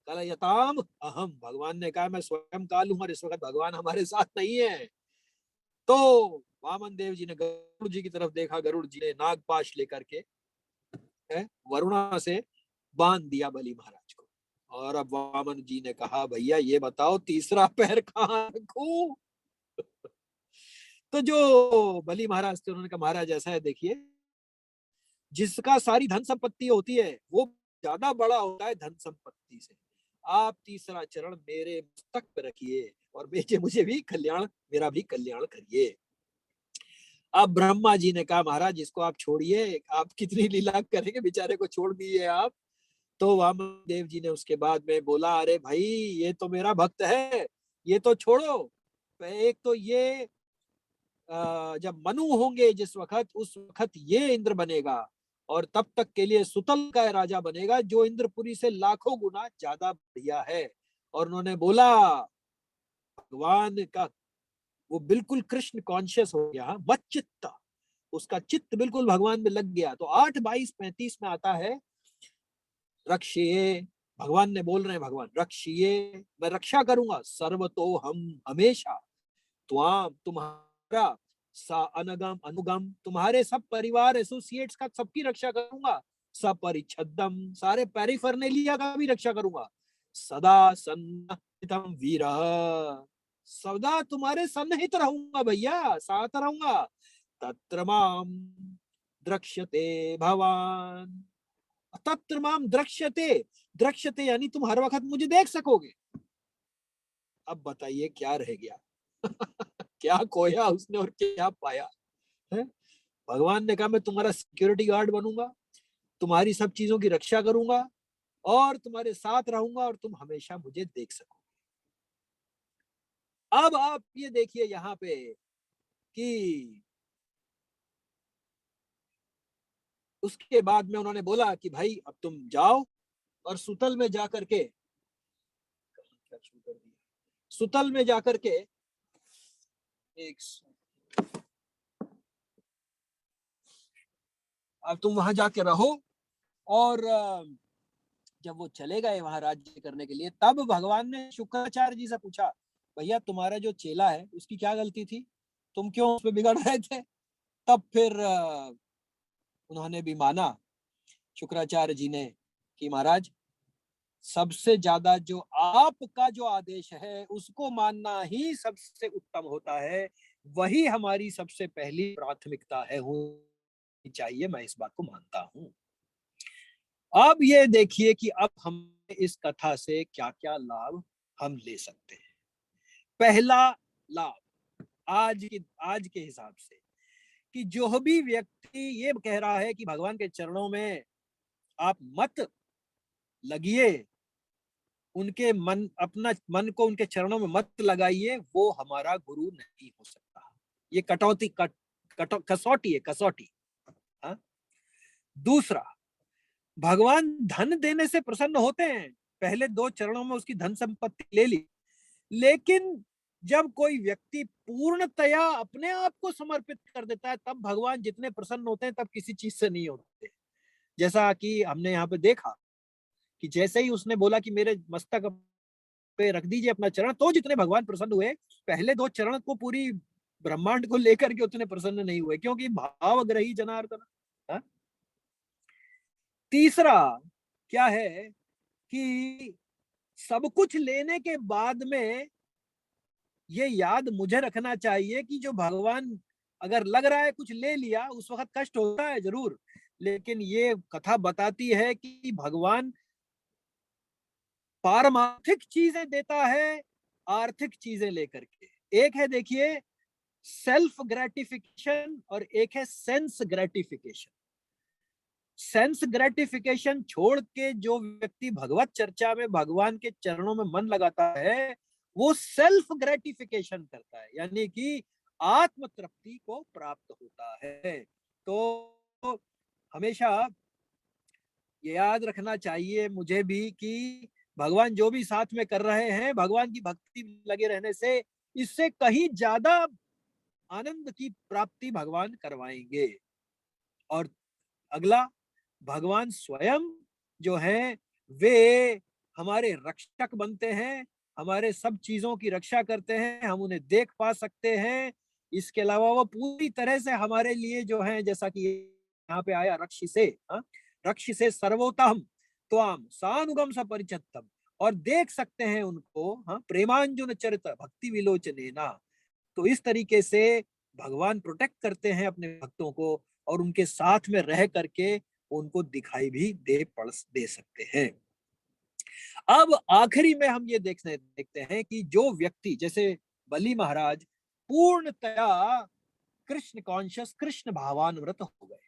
कलयताम अहम, भगवान ने कहा मैं स्वयं काल हूं, और इस वक्त भगवान हमारे साथ नहीं है। तो वामन देव जी ने गरुड़ जी की तरफ देखा, गरुड़ जी ने नागपाश लेकर के वरुणा से बांध दिया बलि महाराज को। और अब वामन जी ने कहा भैया ये बताओ तीसरा पैर कहाँ रखूं। तो जो बलि महाराज थे उन्होंने कहा महाराज ऐसा है, देखिए जिसका सारी धन संपत्ति होती है वो ज्यादा बड़ा होता है धन संपत्ति से। आप तीसरा चरण मेरे मस्तक पे रखिए और मुझे भी कल्याण, मेरा भी कल्याण करिए। अब ब्रह्मा जी ने कहा महाराज इसको आप छोड़िए, आप कितनी लीला करेंगे, बेचारे को छोड़ दिए आप। तो वामन देव जी ने उसके बाद में बोला अरे भाई ये तो मेरा भक्त है, ये तो छोड़ो। एक तो ये जब मनु होंगे जिस वक्त, उस वक्त ये इंद्र बनेगा, और तब तक के लिए सुतल का राजा बनेगा जो इंद्रपुरी से लाखों गुना ज्यादा बढ़िया है। और उन्होंने बोला भगवान का वो बिल्कुल कृष्ण कॉन्शियस हो गया, मत चित्त, उसका चित्त बिल्कुल भगवान में लग गया। तो 8:22:35 में आता है रक्षिए, भगवान ने बोल रहे हैं, भगवान रक्षिए, मैं रक्षा करूंगा, सर्वतो हम हमेशा, त्वाम तुम्हारा, सा अनगम अनुगम, तुम्हारे सब परिवार एसोसिएट्स का सबकी रक्षा करूंगा, सपरिच्छदम, सारे पेरिफर्नेलिया का भी रक्षा करूंगा, सदा सन्निहितम वीर, सदा तुम्हारे सन्निहित रहूंगा भैया, साथ रहूंगा, तत्र माम द्रक्ष्यते भवान, तत्र माम द्रक्ष्यते, द्रक्ष्यते यानी तुम हर वक्त मुझे देख सकोगे। अब बताइए क्या रह गया। क्या खोया उसने और क्या पाया है। भगवान ने कहा मैं तुम्हारा सिक्योरिटी गार्ड बनूंगा, तुम्हारी सब चीजों की रक्षा करूंगा, और तुम्हारे साथ रहूंगा, और तुम हमेशा मुझे देख सकोगे। अब आप ये देखिए यहाँ पे कि उसके बाद में उन्होंने बोला कि भाई अब तुम जाओ और सुतल में जाकर के, सुतल में जाकर के एक, अब तुम वहां जाके रहो। और जब वो चले गए वहां राज्य करने के लिए, तब भगवान ने शुक्राचार्य जी से पूछा भैया तुम्हारा जो चेला है उसकी क्या गलती थी, तुम क्यों उस पर बिगड़ रहे थे। तब फिर उन्होंने भी माना शुक्राचार्य जी ने कि महाराज सबसे ज्यादा जो आपका जो आदेश है उसको मानना ही सबसे उत्तम होता है, वही हमारी सबसे पहली प्राथमिकता है, होनी चाहिए, मैं इस बात को मानता हूं। अब ये देखिए कि अब हम इस कथा से क्या क्या लाभ हम ले सकते हैं। पहला लाभ आज के हिसाब से, कि जो भी व्यक्ति ये कह रहा है कि भगवान के चरणों में आप मत लगिए, उनके मन, अपना मन को उनके चरणों में मत लगाइए, वो हमारा गुरु नहीं हो सकता। ये कसौटी है, कसौटी। हाँ? दूसरा, भगवान धन देने से प्रसन्न होते हैं, पहले 2 चरणों में उसकी धन संपत्ति ले ली, लेकिन जब कोई व्यक्ति पूर्णतया अपने आप को समर्पित कर देता है तब भगवान जितने प्रसन्न होते हैं तब किसी चीज से नहीं होते। जैसा कि हमने यहाँ पे देखा कि जैसे ही उसने बोला कि मेरे मस्तक पे रख दीजिए अपना चरण, तो जितने भगवान प्रसन्न हुए, पहले 2 चरण को पूरी ब्रह्मांड को लेकर के उतने प्रसन्न नहीं हुए, क्योंकि भावग्रही जनार्दन। हाँ? तीसरा क्या है कि सब कुछ लेने के बाद में ये याद मुझे रखना चाहिए कि जो भगवान, अगर लग रहा है कुछ ले लिया उस वक्त कष्ट होता है जरूर, लेकिन ये कथा बताती है कि भगवान पारमार्थिक चीजें देता है आर्थिक चीजें लेकर के। एक है देखिए सेल्फ ग्रेटिफिकेशन और एक है सेंस ग्रेटिफिकेशन। सेंस ग्रेटिफिकेशन छोड़ के जो व्यक्ति भगवत चर्चा में भगवान के चरणों में मन लगाता है वो सेल्फ ग्रेटिफिकेशन करता है, यानी कि आत्म तृप्ति को प्राप्त होता है। तो हमेशा ये याद रखना चाहिए मुझे भी कि भगवान जो भी साथ में कर रहे हैं, भगवान की भक्ति में लगे रहने से इससे कहीं ज्यादा आनंद की प्राप्ति भगवान करवाएंगे। और अगला, भगवान स्वयं जो है वे हमारे रक्षक बनते हैं, हमारे सब चीजों की रक्षा करते हैं, हम उन्हें देख पा सकते हैं। इसके अलावा वो पूरी तरह से हमारे लिए जो है, जैसा कि यहाँ पे आया रक्षिसे, रक्षिसे सर्वोतम त्वाम सानुगम सपरिचितम, और देख सकते हैं उनको, प्रेमांजुन चरित भक्ति विलोचनेना। तो इस तरीके से भगवान प्रोटेक्ट करते हैं अपने भक्तों को और उनके साथ में रह करके उनको दिखाई भी दे सकते हैं। अब आखिरी में हम ये देखते हैं कि जो व्यक्ति जैसे बलि महाराज पूर्णतया कृष्ण कॉन्शियस, कृष्ण भावानुव्रत हो गए।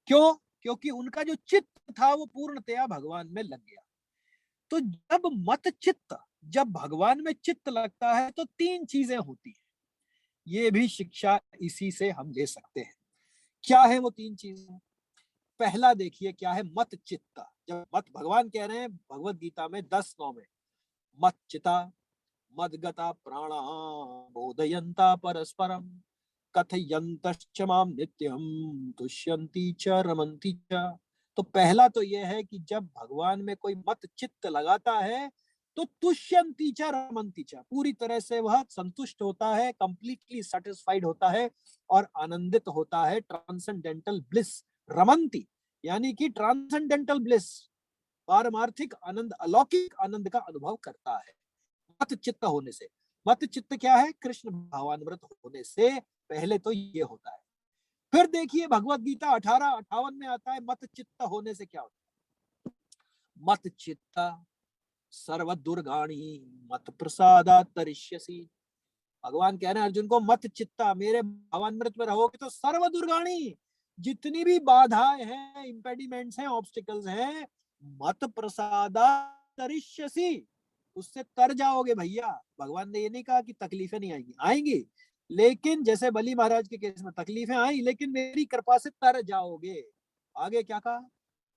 क्यों? क्योंकि उनका जो चित्त था वो पूर्णतया भगवान में लग गया। तो जब मत चित्त, जब भगवान में चित्त लगता है तो तीन चीजें होती हैं। ये भी शिक्षा इसी से हम ले सकते हैं। क्या है वो तीन चीजें? पहला देखिए क्या है, मत चित्ता। जब मत भगवान कह रहे हैं भगवत गीता में 10:9 में, मत चिता मदगता प्राणा बोधयंता परस्परम कथयंतश्च माम नित्यम तुष्यन्ति च रमन्ति च। तो पहला तो यह है कि जब भगवान में कोई मत चित्त लगाता है तो तुष्यन्ति च रमन्ति च, पूरी तरह से वह संतुष्ट होता है, कंप्लीटली सेटिस्फाइड होता है और आनंदित होता है। ट्रांसेंडेंटल ब्लिस, रमन्ति यानी कि ट्रांसेंडेंटल ब्लिस, पारमार्थिक आनंद, अलौकिक आनंद का अनुभव करता है मत चित्त होने से। मत चित्त क्या है? कृष्ण भावान्वित होने से पहले तो ये होता है। फिर देखिए भगवत गीता 18:58 में आता है मत चित्त होने से क्या होता है। मत चित्त सर्व दुर्गाणी मत प्रसादा तरिष्यसि। भगवान कह रहे हैं अर्जुन को, मत चित्ता, मेरे भावान्वित में रहोगे तो सर्व दुर्गाणी, जितनी भी बाधाएं हैं, इंपेडिमेंट्स हैं, ऑब्स्टिकल्स हैं, मत प्रसादा तरिष्यसि, उससे तर जाओगे भैया। भगवान ने ये नहीं कहा कि तकलीफें नहीं आएंगी, आएंगी, लेकिन जैसे बलि महाराज के केस में तकलीफें आई लेकिन मेरी कृपा से तर जाओगे। आगे क्या कहा?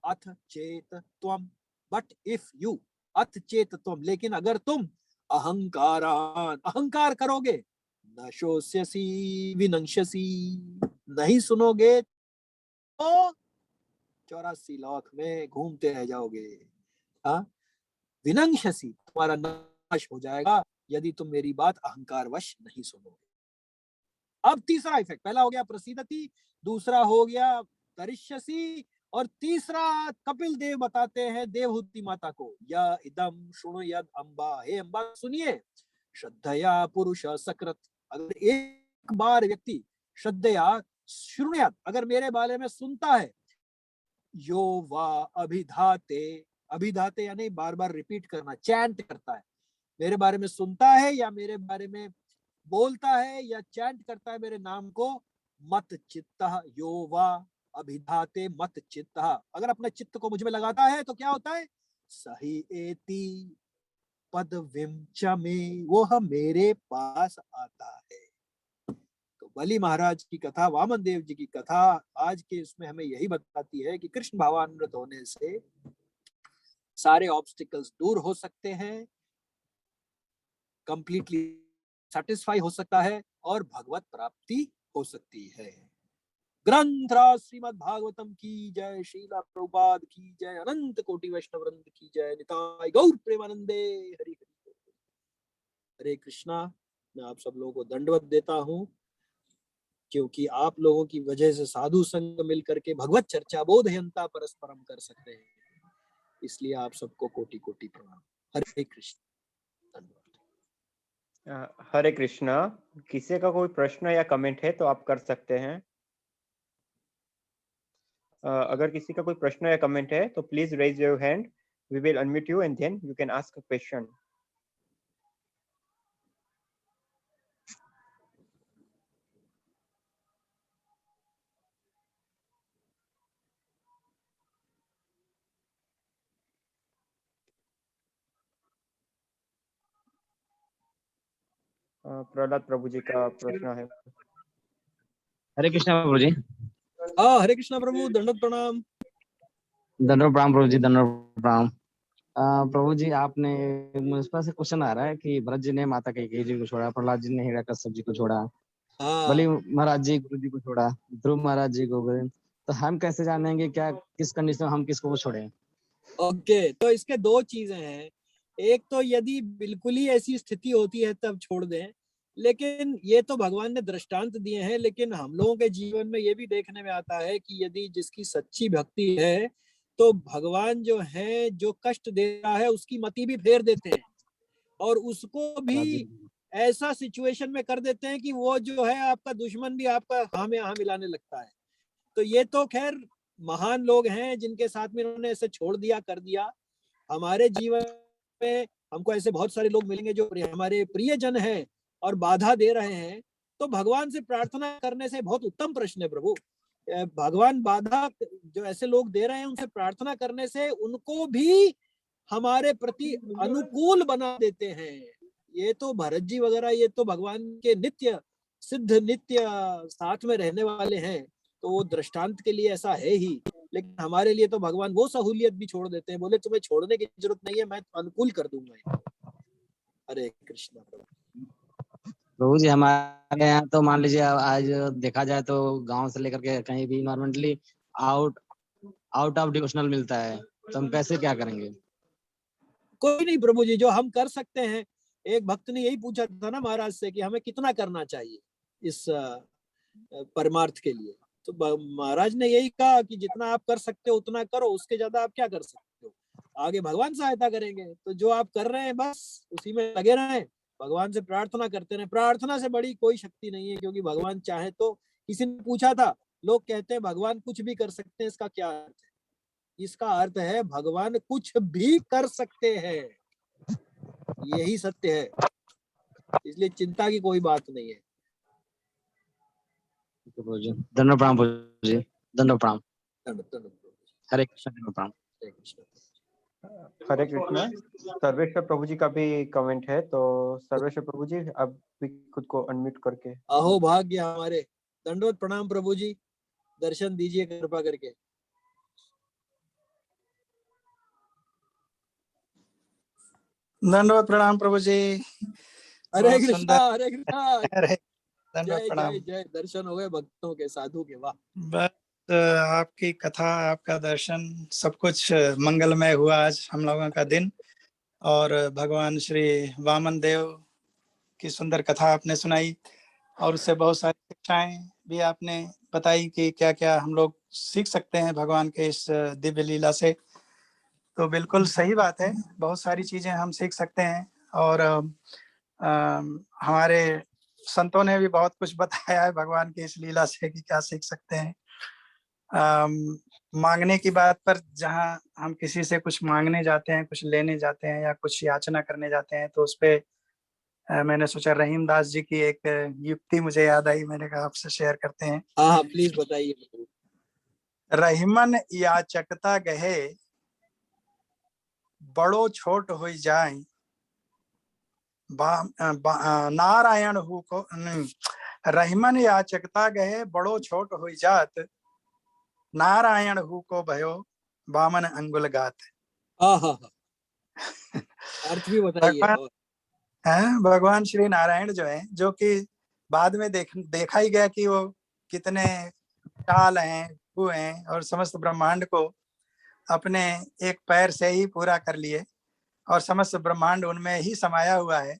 अथ चेत त्वम, बट इफ यू, अथ चेत त्वम, लेकिन अगर तुम अहंकारान, अहंकार करोगे, न शोष्यसी विनंशसी, नहीं सुनोगे तो 84 लाख में घूमते रह जाओगे। हाँ, विनंशसी, तुम्हारा नाश हो जाएगा यदि तुम मेरी बात अहंकारवश नहीं सुनोगे। अब तीसरा इफेक्ट, पहला हो गया प्रसिद्धति, दूसरा हो गया तरिष्यसी, और तीसरा कपिल देव बताते हैं देवहूति माता को, या इदम शुणु यद अम्बा, हे अम्बा सुनिए, श्रद्धया पुरुष सकृत, अगर एक बार व्यक्ति श्रद्धया शुणुयात, अगर मेरे बारे में सुनता है, यो वा अभिधाते, अभिधाते यानी बार बार रिपीट करना, चैंट करता है, मेरे बारे में सुनता है या मेरे बारे में बोलता है या चैंट करता है मेरे नाम को, मत चित्तः यो वा अभिधाते मत चित्तः, अगर अपने चित्त को मुझ में लगाता है तो क्या होता है, सही एति पद विमच में, वो मेरे पास आता है। तो बलि महाराज की कथा, वामन देव जी की कथा आज के इसमें हमें यही बताती है कि कृष्ण भावान्वित होने से सारे ऑब्स्टिकल्स दूर हो सकते हैं, कंप्लीटली सेटिस्फाई हो सकता है और भगवत प्राप्ति हो सकती है। ग्रंथराज श्रीमद् भागवतम की जय, श्रीला प्रभुपाद की जय, अनंत कोटि वैष्णव वृंद की जय, निताय गौर प्रेमानंदे, हरि हरि। हरे कृष्णा। मैं आप सब लोगों को दंडवत देता हूँ, क्योंकि आप लोगों की वजह से साधु संग मिलकर के भगवत चर्चा बोधयंता परस्परम कर सकते हैं, इसलिए आप सबको कोटि कोटि प्रणाम। हरे कृष्ण। हरे कृष्णा। किसी का कोई प्रश्न या कमेंट है तो आप कर सकते हैं। अगर किसी का कोई प्रश्न या कमेंट है तो please raise your hand, we will unmute you and then you can ask a question. Prahlad Prabhu ji का प्रश्न है। हरे कृष्णा प्रभु जी। हाँ, हरे कृष्णा प्रभु, दंडवत प्रणाम। दंडवत प्रणाम प्रभु जी, दंडवत प्रणाम। प्रभु जी, आपने मुझ पर से क्वेश्चन आ रहा है कि भरत जी ने माता कैकेयी जी को छोड़ा, प्रहलाद जी ने हिरण्यकश्यप जी को छोड़ा, बलि हाँ, महाराज जी गुरु जी को छोड़ा, ध्रुव महाराज जी को गए, तो हम कैसे जानेंगे क्या किस कंडीशन में हम किसको छोड़े? ओके, तो इसके दो चीजें हैं। एक तो यदि बिल्कुल ही ऐसी स्थिति होती है तब छोड़ दें, लेकिन ये तो भगवान ने दृष्टांत दिए हैं। लेकिन हम लोगों के जीवन में ये भी देखने में आता है कि यदि जिसकी सच्ची भक्ति है तो भगवान जो है, जो कष्ट दे रहा है उसकी मति भी फेर देते हैं और उसको भी ऐसा सिचुएशन में कर देते हैं कि वो जो है आपका दुश्मन भी आपका हाँ में हाँ मिलाने लगता है। तो ये तो खैर महान लोग हैं जिनके साथ में इन्होंने ऐसे छोड़ दिया, कर दिया। हमारे जीवन में हमको ऐसे बहुत सारे लोग मिलेंगे जो हमारे प्रियजन हैं और बाधा दे रहे हैं। तो भगवान से प्रार्थना करने से, बहुत उत्तम प्रश्न है प्रभु, भगवान बाधा जो ऐसे लोग दे रहे हैं उनसे प्रार्थना करने से उनको भी हमारे प्रति अनुकूल बना देते हैं। ये तो भरत जी वगैरह, ये तो भगवान के नित्य सिद्ध, नित्य साथ में रहने वाले हैं, तो वो दृष्टांत के लिए ऐसा है ही। लेकिन हमारे लिए तो भगवान वो सहूलियत भी छोड़ देते हैं, बोले तुम्हें छोड़ने की जरूरत नहीं है, मैं अनुकूल कर दूंगा। हरे कृष्णा प्रभु। प्रभु जी, हमारे यहाँ तो मान लीजिए आज देखा जाए तो गांव से लेकर के कहीं भी normally out out of devotional मिलता है, तो हम कैसे क्या करेंगे? कोई नहीं प्रभु जी, जो हम कर सकते हैं। एक भक्त ने यही पूछा था ना महाराज से कि हमें कितना करना चाहिए इस परमार्थ के लिए। तो महाराज ने यही कहा कि जितना आप कर सकते हो उतना करो, उसके ज्यादा आप क्या कर सकते हो, आगे भगवान सहायता करेंगे। तो जो आप कर रहे हैं बस उसी में लगे रहें, भगवान से प्रार्थना करते रहें। प्रार्थना से बड़ी कोई शक्ति नहीं है, क्योंकि भगवान चाहे तो, किसी ने पूछा था, लोग कहते हैं भगवान कुछ भी कर सकते हैं, इसका क्या अर्थ है? इसका अर्थ है भगवान कुछ भी कर सकते हैं, यही सत्य है। इसलिए चिंता की कोई बात नहीं है। प्रभु जी, दंडवत प्रणाम प्रभु जी, दंडवत प्रणाम। हरे कृष्ण, दंडवत प्रणाम। हरे कृष्ण। हरे कृष्णा। सर्वेश्वर प्रभु जी का भी कमेंट है, तो सर्वेश्वर प्रभु जी आप भी खुद को अनम्यूट करके। अहो भाग्य हमारे। दंडवत प्रणाम प्रभु जी, दर्शन दीजिए कृपा करके। दंडवत प्रणाम प्रभु जी। हरे बहुत कृष्णा, सुंदर। हरे कृष्णा। अरे दंडवत जय प्रणाम। जय जय, दर्शन हो गए भक्तों के, साधु के, वाह। बस आपकी कथा, आपका दर्शन, सब कुछ मंगलमय हुआ आज हम लोगों का दिन। और भगवान श्री वामन देव की सुंदर कथा आपने सुनाई और उससे बहुत सारी शिक्षाएं भी आपने बताई कि क्या क्या हम लोग सीख सकते हैं भगवान के इस दिव्य लीला से। तो बिल्कुल सही बात है, बहुत सारी चीजें हम सीख सकते हैं। और हमारे संतों ने भी बहुत कुछ बताया है भगवान की इस लीला से कि क्या सीख सकते हैं। मांगने की बात पर, जहाँ हम किसी से कुछ मांगने जाते हैं, कुछ लेने जाते हैं या कुछ याचना करने जाते हैं, तो उस पे मैंने सोचा रहीम दास जी की एक युक्ति मुझे याद आई, मैंने कहा आपसे शेयर करते हैं। हाँ हाँ, प्लीज बताइए। रहीमन याचकता गहे बड़ो छोट हो जाए, नारायण हु को रहीमन याचकता गहे बड़ो छोट हो जात, नारायण हु को भयो बामन अंगुल गात। हाँ हाँ हाँ, अर्थ भी बताइए। भगवान श्री नारायण जो है, जो कि बाद में देखा ही गया कि वो कितने चाल हैं, भू हैं और समस्त ब्रह्मांड को अपने एक पैर से ही पूरा कर लिए और समस्त ब्रह्मांड उनमें ही समाया हुआ है।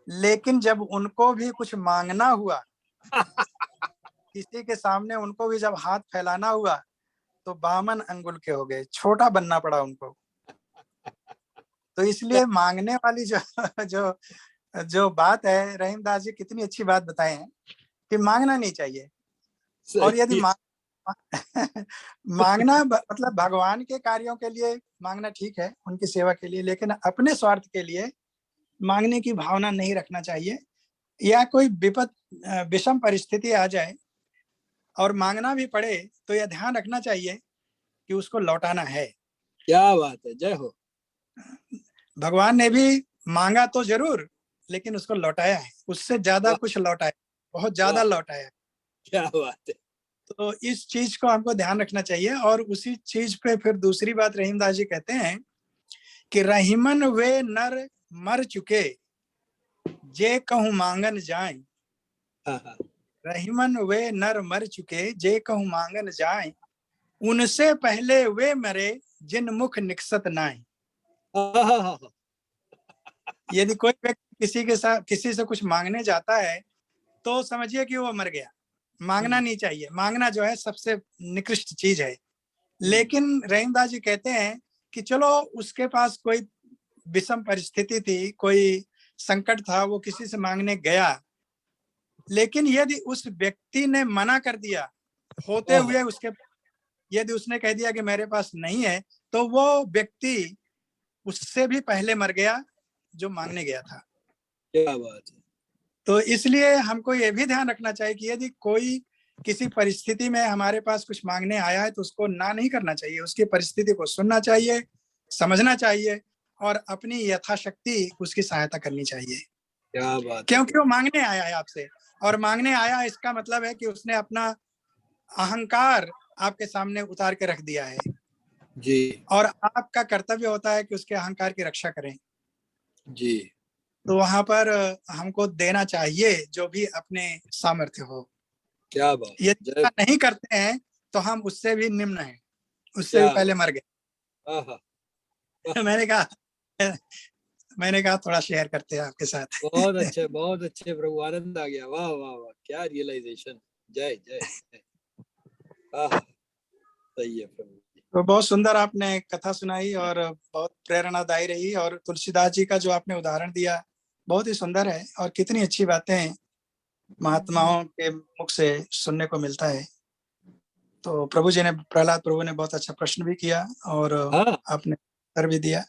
लेकिन जब उनको भी कुछ मांगना हुआ, किसी के सामने उनको भी जब हाथ फैलाना हुआ, तो बामन अंगुल के हो गए, छोटा बनना पड़ा उनको। तो इसलिए मांगने वाली जो जो जो बात है, रहीमदास जी कितनी अच्छी बात बताए हैं कि मांगना नहीं चाहिए। और यदि मांगना मतलब भगवान के कार्यों के लिए मांगना ठीक है, उनकी सेवा के लिए, लेकिन अपने स्वार्थ के लिए मांगने की भावना नहीं रखना चाहिए। या कोई विषम परिस्थिति आ जाए और मांगना भी पड़े, तो यह ध्यान रखना चाहिए कि उसको लौटाना है। क्या बात है, जय हो। भगवान ने भी मांगा तो जरूर, लेकिन उसको लौटाया है, उससे ज्यादा वाह। कुछ लौटाया, बहुत ज्यादा वाह। लौटाया है। क्या बात है। तो इस चीज को हमको ध्यान रखना चाहिए। और उसी चीज पे फिर दूसरी बात रहीमदास जी कहते हैं कि रहीमन वे नर मर चुके, जे कहूँ मांगन जाए। हाँ हाँ रहीमन वे नर मर चुके, जे कहूँ मांगन जाए। उनसे पहले वे मरे, जिन मुख निकसत नाए। हाँ हाँ हाँ। यदि कोई व्यक्ति किसी के साथ किसी से कुछ मांगने जाता है तो समझिए कि वो मर गया। मांगना नहीं चाहिए, मांगना जो है सबसे निकृष्ट चीज है। लेकिन रहीमदास जी कहते हैं कि चलो उसके पास कोई विषम परिस्थिति थी, कोई संकट था, वो किसी से मांगने गया, लेकिन यदि उस व्यक्ति ने मना कर दिया होते हुए, उसके यदि उसने कह दिया कि मेरे पास नहीं है, तो वो व्यक्ति उससे भी पहले मर गया जो मांगने गया था। क्या बात है। तो इसलिए हमको ये भी ध्यान रखना चाहिए कि यदि कोई किसी परिस्थिति में हमारे पास कुछ मांगने आया है तो उसको ना नहीं करना चाहिए, उसकी परिस्थिति को सुनना चाहिए, समझना चाहिए और अपनी यथाशक्ति उसकी सहायता करनी चाहिए। क्या बात है। क्योंकि वो मांगने आया है आपसे, और मांगने आया इसका मतलब है कि उसने अपना अहंकार आपके सामने उतार के रख दिया है जी और आपका कर्तव्य होता है कि उसके अहंकार की रक्षा करें। जी। तो वहां पर हमको देना चाहिए जो भी अपने सामर्थ्य हो। क्या बात। यदि जय। नहीं करते हैं तो हम उससे भी निम्न हैं, उससे क्या भी पहले मर गए। हाँ हाँ। मैंने कहा थोड़ा शेयर करते हैं आपके साथ। बहुत अच्छे प्रभु, आनंद आ गया। वाह वाह वाह, क्या रियलाइजेशन। जय जय जय। हाँ सही है प्रभु। तो बहुत सुंदर आपने कथा सुनाई और बहुत प्रेरणादायी रही, और तुलसीदास जी का जो आपने उदाहरण दिया बहुत ही सुंदर है, और कितनी अच्छी बातें महात्माओं के मुख से सुनने को मिलता है। तो प्रभु जी ने, प्रहलाद प्रभु ने बहुत अच्छा प्रश्न भी किया और हाँ आपने उत्तर भी दिया।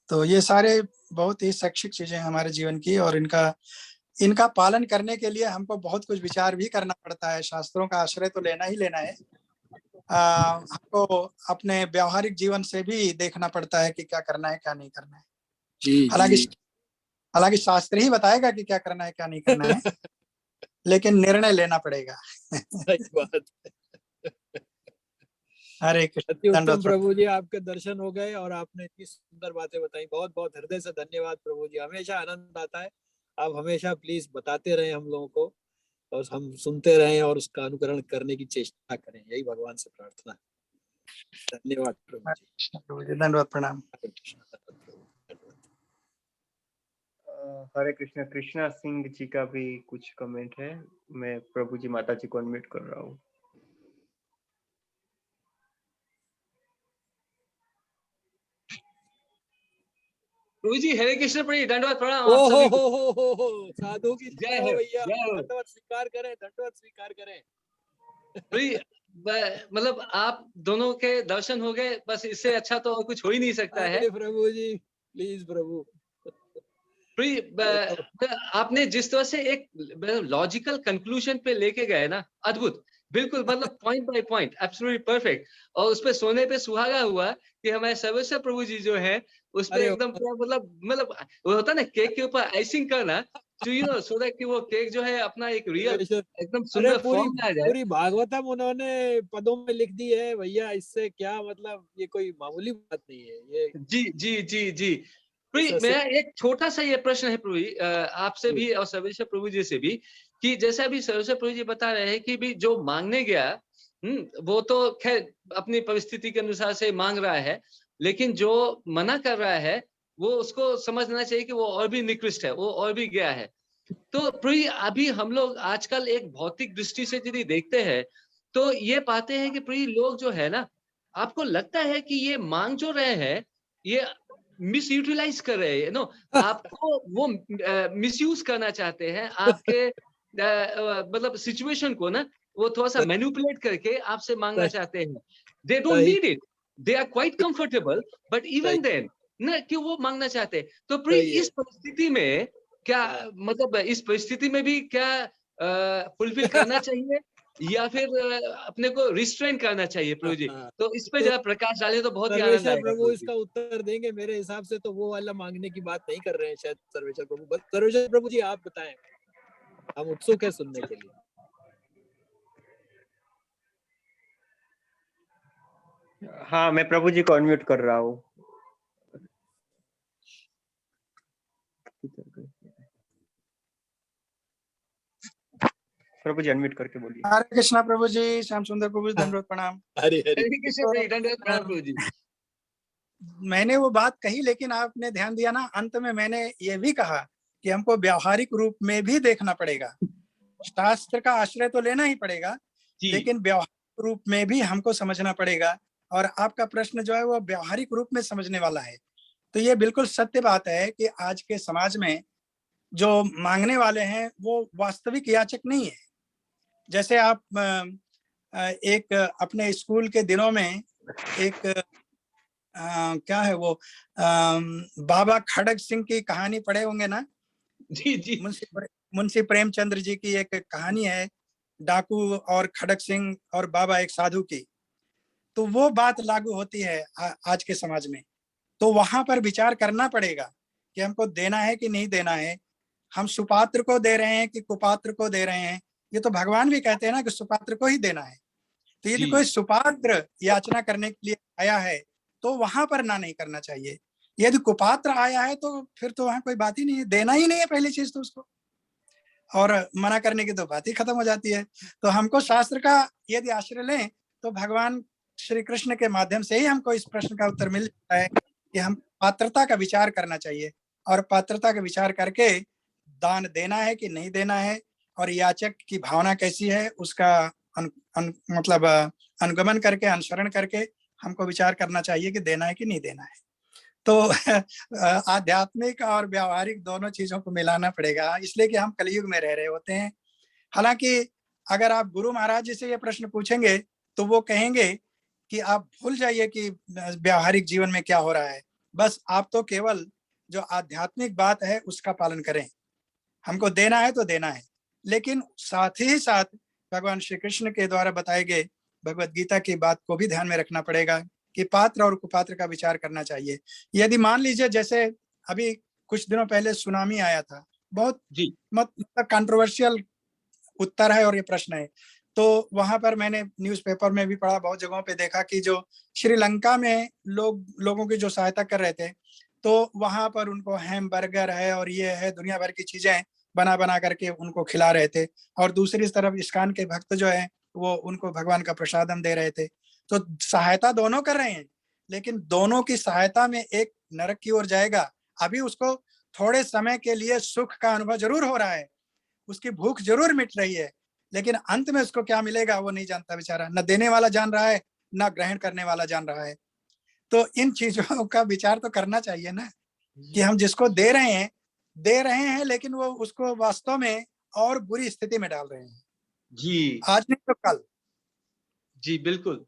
तो ये सारे बहुत ही शैक्षिक चीजें हमारे जीवन की, और इनका पालन करने के लिए हमको बहुत कुछ विचार भी करना पड़ता है। शास्त्रों का आश्रय तो लेना ही लेना है। हमको अपने व्यावहारिक जीवन से भी देखना पड़ता है कि क्या करना है क्या नहीं करना है। जी हालांकि जी। हालांकि शास्त्र ही बताएगा कि क्या करना है क्या नहीं करना है, लेकिन निर्णय लेना पड़ेगा। सही बात। हरे अति कृष्ण। उत्तम दंडवत प्रभु जी, आपके दर्शन हो गए और आपने इतनी सुंदर बातें बताई। बहुत बहुत हृदय से धन्यवाद प्रभु जी। हमेशा आनंद आता है। आप हमेशा प्लीज बताते रहें हम लोगों को, और हम सुनते रहें और उसका अनुकरण करने की चेष्टा करें। यही भगवान से प्रार्थना है। धन्यवाद प्रभु जी। प्रभु जी, दंडवत प्रणाम। हरे कृष्ण। हरे कृष्ण। कृष्णा सिंह जी का भी कुछ कमेंट है। मैं प्रभु जी माता जी को अनम्यूट कर रहा हूँ। प्रभु जी हरे कृष्ण प्रभु, दंडवत प्रणाम ओ आप सभी को। हो साधु की जय जय हो, हो भैया। जय हो। दंडवत स्वीकार करें, दंडवत स्वीकार करें। प्रभु जी, मतलब आप दोनों के दर्शन हो गए, बस इससे अच्छा तो और कुछ हो ही नहीं सकता है। अरे प्रभु जी प्लीज प्रभु। आपने जिस तरह से एक लॉजिकल कंक्लूजन पे लेके गए ना, अद्भुत, बिल्कुल, मतलब point by point, absolutely perfect. और उस पे सोने पे सुहागा हुआ कि हमारे सर्वेश्वर प्रभु जी जो है उस पे अरे एकदम पूरा, मतलब वो होता है ना केक के ऊपर आइसिंग करना, तो सो दैट कि वो केक जो है अपना एक रियल एकदम अरे सुंदर फॉर्म में आ जाए। पूरी भागवतम उन्होंने पदों में लिख दी है भैया। इससे क्या मतलब, ये कोई मामूली बात नहीं है ये। जी जी जी जी। प्रभु, मेरा एक छोटा सा ये प्रश्न है प्रभु जी, आपसे भी और सर्वेश्वर प्रभु जी से भी, कि जैसे अभी सर्वेश्वर प्रभु जी बता रहे हैं कि भी जो मांगने गया, वो तो खैर अपनी परिस्थिति के अनुसार से मांग रहा है, लेकिन जो मना कर रहा है वो उसको समझना चाहिए कि वो और भी निकृष्ट है, वो और भी गया है। तो प्रभु, अभी हम लोग आजकल एक भौतिक दृष्टि से यदि देखते हैं तो ये पाते हैं कि प्रभु लोग जो है ना, आपको लगता है कि ये मांग जो रहे हैं ये मिस यूटिलाइज कर रहे हैं, आपको वो मिसयूज करना चाहते हैं, आपके मतलब सिचुएशन को ना वो थोड़ा सा मैनिपुलेट करके आपसे मांगना चाहते हैं। They don't need it, they are quite comfortable, but even then ना कि वो मांगना चाहते हैं। तो प्रिय, इस परिस्थिति में क्या, मतलब इस परिस्थिति में भी क्या फुलफिल करना चाहिए या फिर अपने को रिस्ट्रेन करना चाहिए प्रभु जी? तो इस पे जरा प्रकाश डाले तो बहुत ही आनंद सर्वेश्वर आएगा प्रभु प्रभु जी। इसका उत्तर देंगे मेरे हिसाब से, तो वो वाला मांगने की बात नहीं कर रहे हैं शायद सर्वेश्वर प्रभु। बस सर्वेश्वर प्रभु जी आप बताएं, हम उत्सुक है सुनने के लिए। हाँ, मैं प्रभु जी को अनम्यूट कर रहा हूँ। प्रभु जी अनम्यूट करके बोलिए। हरे कृष्णा प्रभु जी, श्याम सुंदर प्रभु जी, दंडवत प्रणाम। हरे हरे हरे कृष्ण प्रभु जी, दंडवत प्रणाम प्रभु जी। मैंने वो बात कही, लेकिन आपने ध्यान दिया ना, अंत में मैंने ये भी कहा कि हमको व्यावहारिक रूप में भी देखना पड़ेगा। शास्त्र का आश्रय तो लेना ही पड़ेगा, जी, लेकिन व्यावहारिक रूप में भी हमको समझना पड़ेगा। और आपका प्रश्न जो है वो व्यावहारिक रूप में समझने वाला है। तो ये बिल्कुल सत्य बात है कि आज के समाज में जो मांगने वाले हैं वो वास्तविक याचक नहीं है। जैसे आप एक अपने स्कूल के दिनों में एक क्या है वो बाबा खड़ग सिंह की कहानी पढ़े होंगे ना? जी, जी। मुंशी प्रेमचंद्र जी की एक कहानी है, डाकू और खड़ग सिंह और बाबा एक साधु की। तो वो बात लागू होती है आज के समाज में। तो वहां पर विचार करना पड़ेगा कि हमको देना है कि नहीं देना है। हम सुपात्र को दे रहे हैं कि कुपात्र को दे रहे हैं। ये तो भगवान भी कहते हैं ना कि सुपात्र को ही देना है। तो यदि जी। कोई सुपात्र याचना करने के लिए आया है तो वहां पर ना नहीं करना चाहिए। यदि कुपात्र आया है तो फिर तो वहां कोई बात ही नहीं है, देना ही नहीं है पहली चीज तो उसको, और मना करने की तो बात ही खत्म हो जाती है। तो हमको शास्त्र का यदि आश्रय लें तो भगवान श्री कृष्ण के माध्यम से ही हमको इस प्रश्न का उत्तर मिल जाता है कि हम पात्रता का विचार करना चाहिए, और पात्रता का विचार करके दान देना है कि नहीं देना है, और याचक की भावना कैसी है उसका मतलब अनुगमन करके, अनुसरण करके हमको विचार करना चाहिए कि देना है कि नहीं देना है। तो आध्यात्मिक और व्यावहारिक दोनों चीजों को मिलाना पड़ेगा, इसलिए कि हम कलयुग में रह रहे होते हैं। हालांकि अगर आप गुरु महाराज जी से ये प्रश्न पूछेंगे तो वो कहेंगे कि आप भूल जाइए कि व्यावहारिक जीवन में क्या हो रहा है, बस आप तो केवल जो आध्यात्मिक बात है उसका पालन करें। हमको देना है तो देना है, लेकिन साथ ही साथ भगवान श्री कृष्ण के द्वारा बताए गए भगवत गीता की बात को भी ध्यान में रखना पड़ेगा कि पात्र और कुपात्र का विचार करना चाहिए। यदि मान लीजिए जैसे अभी कुछ दिनों पहले सुनामी आया था, बहुत जी। मतलब कंट्रोवर्शियल उत्तर है और ये प्रश्न है। तो वहां पर मैंने न्यूज़पेपर में भी पढ़ा, बहुत जगहों पे देखा कि जो श्रीलंका में लोगों की जो सहायता कर रहे थे, तो वहां पर उनको हैमबर्गर है और ये है, दुनिया भर की चीजें बना बना करके उनको खिला रहे थे, और दूसरी तरफ इस्कॉन के भक्त जो है वो उनको भगवान का प्रसादम दे रहे थे। तो सहायता दोनों कर रहे हैं, लेकिन दोनों की सहायता में एक नरक की ओर जाएगा। अभी उसको थोड़े समय के लिए सुख का अनुभव जरूर हो रहा है, उसकी भूख जरूर मिट रही है, लेकिन अंत में उसको क्या मिलेगा वो नहीं जानता बेचारा। न देने वाला जान रहा है, न ग्रहण करने वाला जान रहा है। तो इन चीजों का विचार तो करना चाहिए ना, कि हम जिसको दे रहे हैं, लेकिन वो उसको वास्तव में और बुरी स्थिति में डाल रहे हैं, जी, आज नहीं तो कल। जी, बिल्कुल।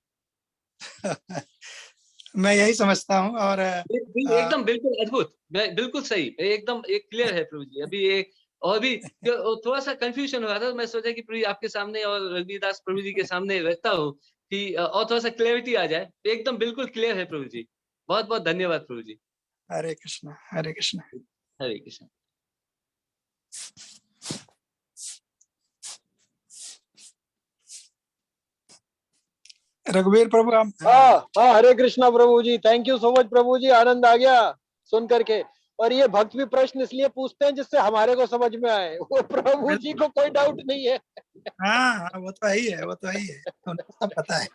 मैं यही समझता हूँ। और एकदम बिल्कुल अद्भुत, बिल्कुल सही, एकदम एक क्लियर है प्रभु जी। अभी एक और भी थोड़ा सा कंफ्यूजन हो रहा था, मैं सोचा कि प्रभु जी आपके सामने और रघुवीर दास प्रभु जी के सामने रखता हूँ कि और थोड़ा सा क्लैरिटी आ जाए। एकदम बिल्कुल क्लियर है प्रभु जी। बहुत बहुत धन्यवाद प्रभु जी। हरे कृष्ण, हरे कृष्ण। हरे कृष्ण। रघुवीर प्रभु आप। हाँ हाँ, हरे कृष्णा प्रभु जी, थैंक यू सो मच प्रभु जी, आनंद आ गया सुन करके। और ये भक्त भी प्रश्न इसलिए पूछते हैं जिससे हमारे को समझ में आए, वो प्रभु जी को कोई डाउट नहीं है। हाँ हाँ, वो तो है ही है, वो तो है ही है, उनको सब पता है।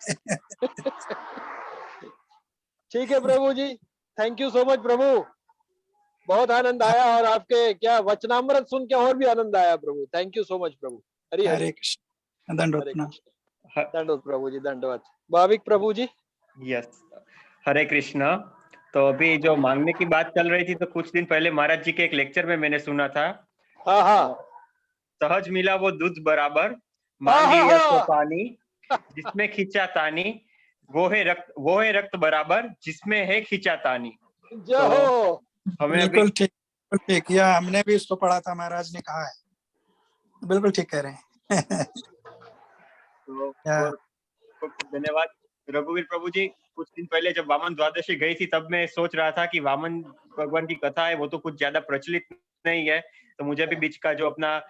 ठीक है प्रभु जी, थैंक यू सो मच प्रभु, बहुत आनंद आया, और आपके क्या वचनामृत सुन के और भी आनंद आया प्रभु। थैंक यू सो मच प्रभु। हरि हरि। हरे कृष्ण, दंडवत हरे प्रणाम। ह- दंडवत प्रभु जी, दंडवत। भाविक प्रभु जी। यस, हरे कृष्ण। तो अभी जो मांगने की बात चल रही थी, तो कुछ दिन पहले महाराज जी के एक लेक्चर में मैंने सुना था, हाँ हाँ सहज मिला वो दूध बराबर, हाँ मांगी हाँ यह तो हाँ। पानी, जिसमें खींचा तानी, वो है रक्त बराबर, जिसमें है खींचा तानी। जय तो हो। हमें अभी बिल्कुल ठीक, बिल्कुल ठीक, यह हमने भी इसको पढ़ा था, महाराज ने कहा है, बिल्कुल ठीक कह रहे हैं। तो या। और खूब खूब धन्यवाद रघुवीर प्रभु जी। कुछ दिन पहले जब वामन द्वादशी गई थी तब मैं सोच रहा था कि वामन भगवान की कथा है वो तो कुछ ज्यादा प्रचलित नहीं है, तो मुझे भी बीच का जो अपना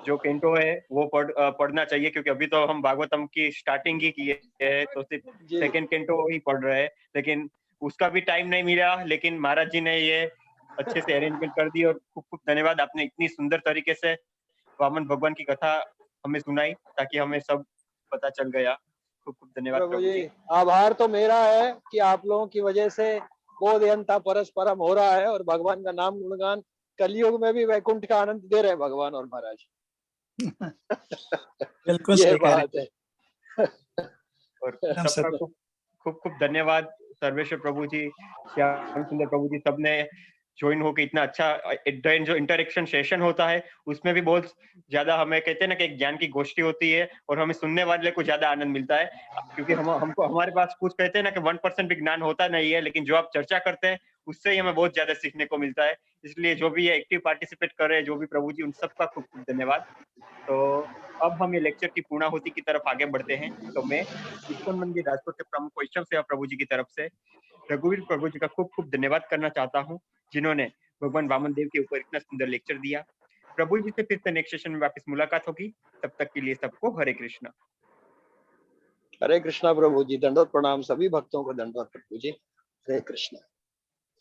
जो कैंटो है वो पढ़ना चाहिए, क्योंकि अभी तो हम भागवतम की स्टार्टिंग ही किए है, तो सिर्फ जी। सेकंड कैंटो ही पढ़ रहे हैं, लेकिन उसका भी टाइम नहीं मिला। लेकिन महाराज जी ने ये अच्छे से अरेंजमेंट कर दी और खूब खूब धन्यवाद, आपने इतनी सुंदर तरीके से वामन भगवान की कथा हमें सुनाई ताकि हमें सब पता चल गया। खूब खूब धन्यवाद प्रभु प्रभु जी, जी। आभार तो मेरा है कि आप लोगों की वजह से बोधयंता परस्परम हो रहा है और भगवान का नाम गुणगान कलयुग में भी वैकुंठ का आनंद दे रहे हैं भगवान और महाराज। बिल्कुल ये सही कह रहे बात है। और एकदम सबका सत्य। खूब खूब खूब धन्यवाद सर्वेश्वर प्रभु जी, श्याम सुंदर प्रभु जी, सबने ज्वाइन होकर इतना अच्छा जो इंटरेक्शन सेशन होता है उसमें भी बहुत ज्यादा हमें कहते हैं ना कि एक ज्ञान की गोष्ठी होती है और हमें सुनने वाले को ज्यादा आनंद मिलता है, क्योंकि हमको हमारे पास कुछ कहते हैं ना कि 1% भी ज्ञान होता नहीं है, लेकिन जो आप चर्चा करते हैं उससे ही हमें बहुत ज्यादा सीखने को मिलता है। इसलिए जो भी एक्टिव पार्टिसिपेट कर रहे हैं, जो भी प्रभु जी, उन सबका खूब खूब धन्यवाद। तो अब हम ये लेक्चर की पूर्णाहुति की तरफ आगे बढ़ते हैं। तो मैं इस्कॉन मंदिर राजकोट के प्रमुख वैष्णव सेवा प्रभु जी की तरफ से रघुवीर प्रभु जी का खूब खूब धन्यवाद करना चाहता हूँ, जिन्होंने भगवान वामन देव के ऊपर इतना सुंदर लेक्चर दिया। प्रभु जी से फिर से नेक्स्ट सेशन में वापस मुलाकात होगी, तब तक के लिए सबको हरे कृष्णा। हरे कृष्णा प्रभु जी, दंडवत प्रणाम सभी भक्तों को, दंडवत प्रभु जी, हरे कृष्णा।